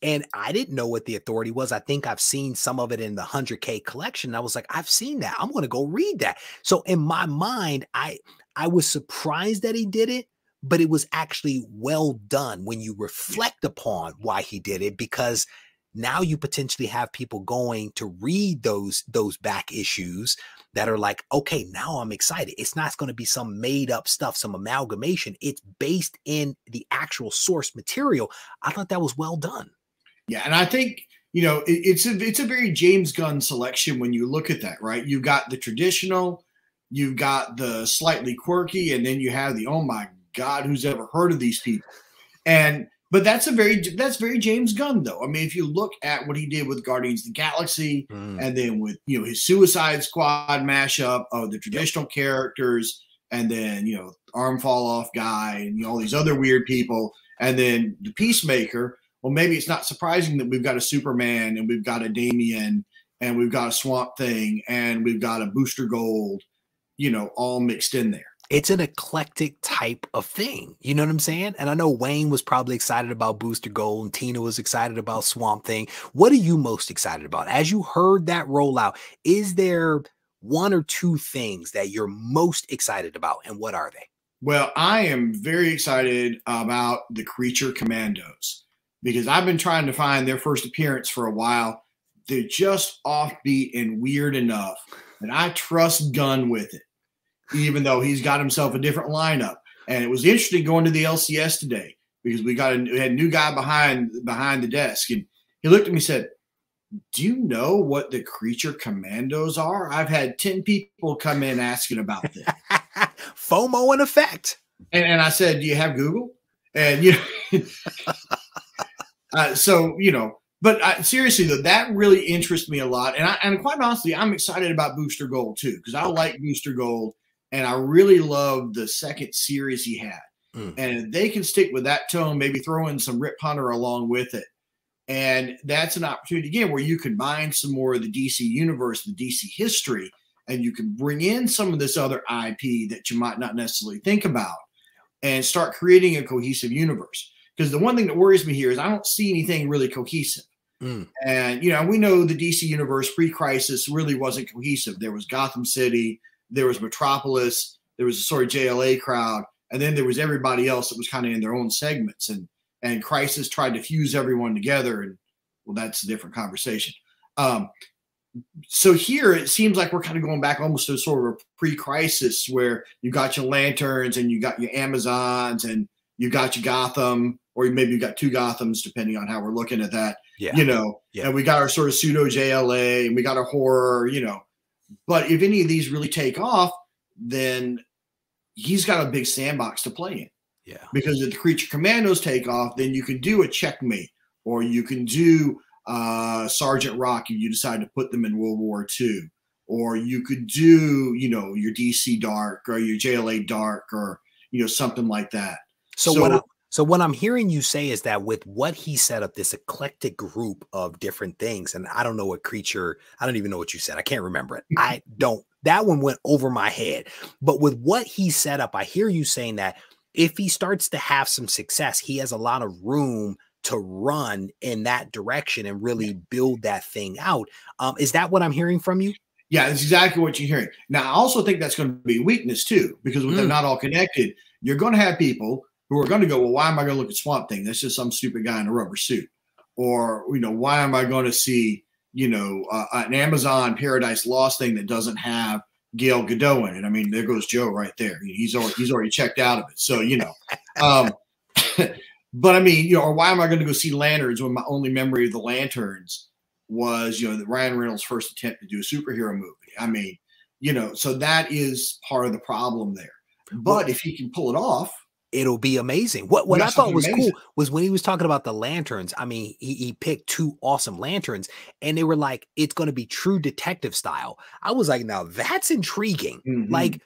And I didn't know what The Authority was. I think I've seen some of it in the 100K collection. I was like, I've seen that. I'm going to go read that. So in my mind, I was surprised that he did it, but it was actually well done when you reflect upon why he did it, because now you potentially have people going to read those back issues that are like, okay, now I'm excited. It's not going to be some made up stuff, some amalgamation. It's based in the actual source material. I thought that was well done. Yeah. And I think, it's a very James Gunn selection when you look at that, right? You've got the traditional, you've got the slightly quirky, and then you have the, oh my God, who's ever heard of these people? But that's very James Gunn, though. I mean, if you look at what he did with Guardians of the Galaxy, and then with his Suicide Squad mashup of the traditional characters, and then arm fall off guy, and all these other weird people, and then the Peacemaker. Well, maybe it's not surprising that we've got a Superman, and we've got a Damian, and we've got a Swamp Thing, and we've got a Booster Gold, all mixed in there. It's an eclectic type of thing. You know what I'm saying? And I know Wayne was probably excited about Booster Gold and Tina was excited about Swamp Thing. What are you most excited about? As you heard that rollout, is there one or two things that you're most excited about, and what are they? Well, I am very excited about the Creature Commandos because I've been trying to find their first appearance for a while. They're just offbeat and weird enough that I trust Gunn with it, even though he's got himself a different lineup. And it was interesting going to the LCS today because we had a new guy behind the desk, and he looked at me and said, "Do you know what the Creature Commandos are? I've had 10 people come in asking about this." FOMO in effect. And I said, "Do you have Google?" And so but seriously though, that really interests me a lot. And quite honestly, I'm excited about Booster Gold too because I like Booster Gold. And I really love the second series he had. And if they can stick with that tone, maybe throw in some Rip Hunter along with it. And that's an opportunity, again, where you combine some more of the DC universe, the DC history, and you can bring in some of this other IP that you might not necessarily think about and start creating a cohesive universe. Because the one thing that worries me here is I don't see anything really cohesive. And, we know the DC universe pre-crisis really wasn't cohesive. There was Gotham City, there was Metropolis, there was a sort of JLA crowd, and then there was everybody else that was kind of in their own segments. And Crisis tried to fuse everyone together, and well, that's a different conversation. So here it seems like we're kind of going back almost to sort of a pre-Crisis where you got your Lanterns and you got your Amazons and you got your Gotham, or maybe you got two Gothams, depending on how we're looking at that. And we got our sort of pseudo JLA and we got our horror, But if any of these really take off, then he's got a big sandbox to play in. Yeah. Because if the Creature Commandos take off, then you can do a Checkmate, or you can do Sergeant Rock if you decide to put them in World War II, or you could do, your DC Dark or your JLA Dark, or something like that. So what I'm hearing you say is that with what he set up, this eclectic group of different things, and I don't know what creature, I don't even know what you said. I can't remember it. That one went over my head. But with what he set up, I hear you saying that if he starts to have some success, he has a lot of room to run in that direction and really build that thing out. Is that what I'm hearing from you? Yeah, that's exactly what you're hearing. Now, I also think that's going to be a weakness too, because when they're not all connected, you're going to have people who are going to go, well, why am I going to look at Swamp Thing? That's just some stupid guy in a rubber suit. Or, why am I going to see, an Amazon Paradise Lost thing that doesn't have Gal Gadot in it? I mean, there goes Joe right there. He's already checked out of it. So, but I mean, or why am I going to go see Lanterns when my only memory of the Lanterns was, the Ryan Reynolds' first attempt to do a superhero movie? I mean, so that is part of the problem there. But if he can pull it off, it'll be amazing. What I thought was cool was when he was talking about the Lanterns. I mean, he picked two awesome Lanterns, and they were like, it's going to be true detective style. I was like, now that's intriguing. Like,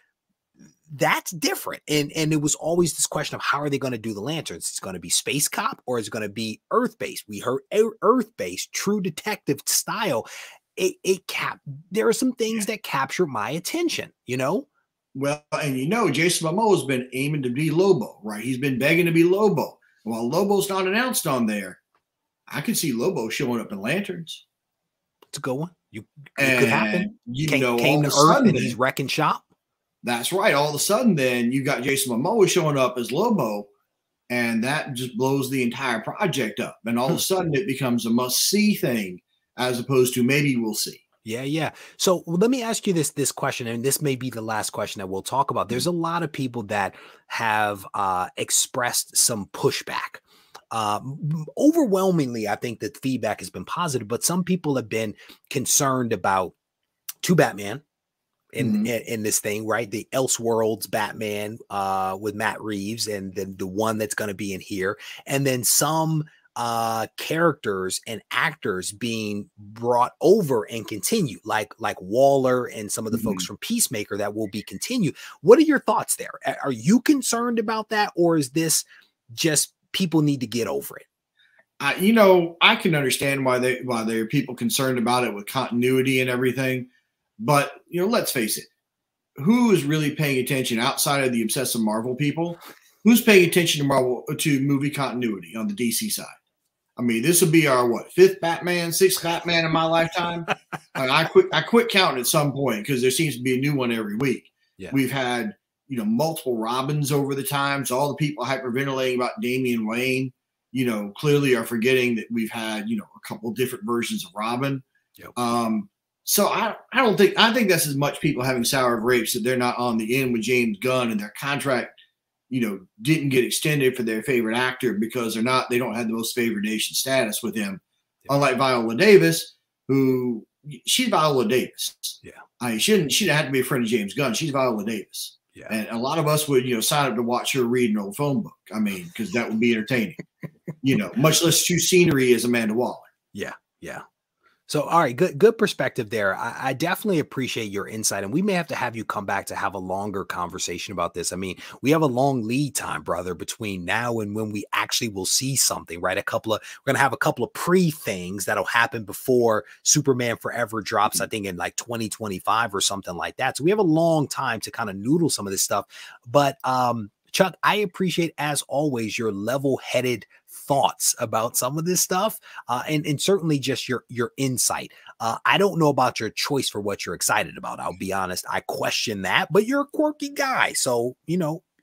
that's different. And it was always this question of how are they going to do the Lanterns? It's going to be space cop, or is it going to be Earth-based? We heard Earth-based, true detective style. There are some things that capture my attention, Well, and Jason Momoa has been aiming to be Lobo, right? He's been begging to be Lobo. While Lobo's not announced on there, I could see Lobo showing up in Lanterns. It's a good one. It could happen. Came to Earth and he's wrecking shop. That's right. All of a sudden, then you got Jason Momoa showing up as Lobo, and that just blows the entire project up. And all of a sudden, it becomes a must-see thing, as opposed to maybe we'll see. Yeah. So let me ask you this question, and this may be the last question that we'll talk about. There's a lot of people that have expressed some pushback. Overwhelmingly, I think that feedback has been positive, but some people have been concerned about two Batman in this thing, right? The Elseworlds Batman with Matt Reeves, and then the one that's going to be in here, and then some characters and actors being brought over and continue, like Waller and some of the folks from Peacemaker that will be continued. What are your thoughts there? Are you concerned about that, or is this just people need to get over it? I can understand why there are people concerned about it with continuity and everything, but let's face it, who is really paying attention outside of the obsessive Marvel people? Who's paying attention to movie continuity on the DC side? I mean, this will be our fifth Batman, sixth Batman in my lifetime. I quit counting at some point because there seems to be a new one every week. Yeah. We've had multiple Robins over the time. So all the people hyperventilating about Damian Wayne, clearly are forgetting that we've had a couple different versions of Robin. Yep. So I think that's as much people having sour grapes that they're not on the end with James Gunn and their contract didn't get extended for their favorite actor because they don't have the most favored nation status with him. Yeah. Unlike Viola Davis, who she's Viola Davis. Yeah. I mean, she didn't have to be a friend of James Gunn. She's Viola Davis. Yeah. And a lot of us would, sign up to watch her read an old phone book. I mean, because that would be entertaining, much less choose scenery as Amanda Waller. Yeah. Yeah. So, all right, good perspective there. I definitely appreciate your insight, and we may have you come back to have a longer conversation about this. I mean, we have a long lead time, brother, between now and when we actually will see something, right? We're going to have a couple of things that'll happen before Superman Forever drops, I think in like 2025 or something like that. So we have a long time to kind of noodle some of this stuff. But Chuck, I appreciate, as always, your level-headed thoughts about some of this stuff, and certainly just your insight. I don't know about your choice for what you're excited about. I'll be honest. I question that, but you're a quirky guy. So,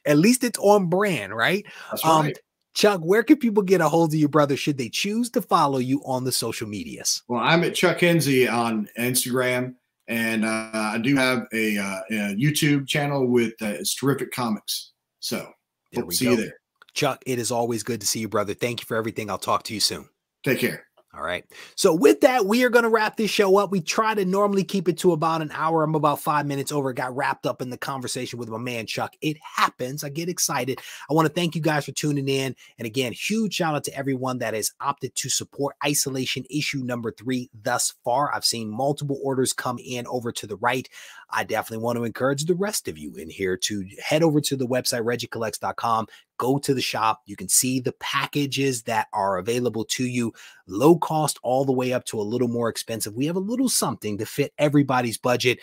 at least it's on brand, right? That's right. Chuck, where can people get a hold of you, brother, should they choose to follow you on the social medias? Well, I'm at Chuck Enzi on Instagram, and I do have a YouTube channel with it's Terrific Comics. So hope to see you there. Chuck, it is always good to see you, brother. Thank you for everything. I'll talk to you soon. Take care. All right. So with that, we are going to wrap this show up. We try to normally keep it to about an hour. I'm about 5 minutes over. Got wrapped up in the conversation with my man, Chuck. It happens. I get excited. I want to thank you guys for tuning in. And again, huge shout out to everyone that has opted to support Isolation issue number 3 thus far. I've seen multiple orders come in over to the right. I definitely want to encourage the rest of you in here to head over to the website, regiecollects.com. Go to the shop. You can see the packages that are available to you, low cost all the way up to a little more expensive. We have a little something to fit everybody's budget.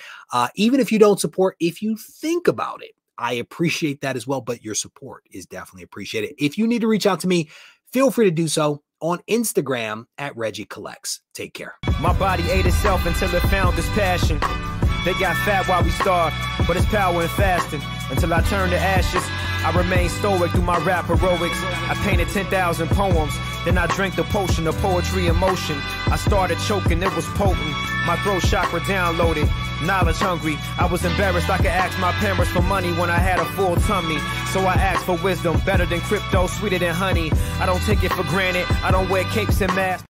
Even if you don't support, if you think about it, I appreciate that as well. But your support is definitely appreciated. If you need to reach out to me, feel free to do so on Instagram at Regie Collects. Take care. My body ate itself until it found this passion. They got fat while we starved, but it's power in fasting. Until I turn to ashes, I remain stoic through my rap heroics. I painted 10,000 poems, then I drank the potion of poetry and motion. I started choking, it was potent. My throat chakra downloaded, knowledge hungry. I was embarrassed I could ask my parents for money when I had a full tummy. So I asked for wisdom, better than crypto, sweeter than honey. I don't take it for granted, I don't wear capes and masks.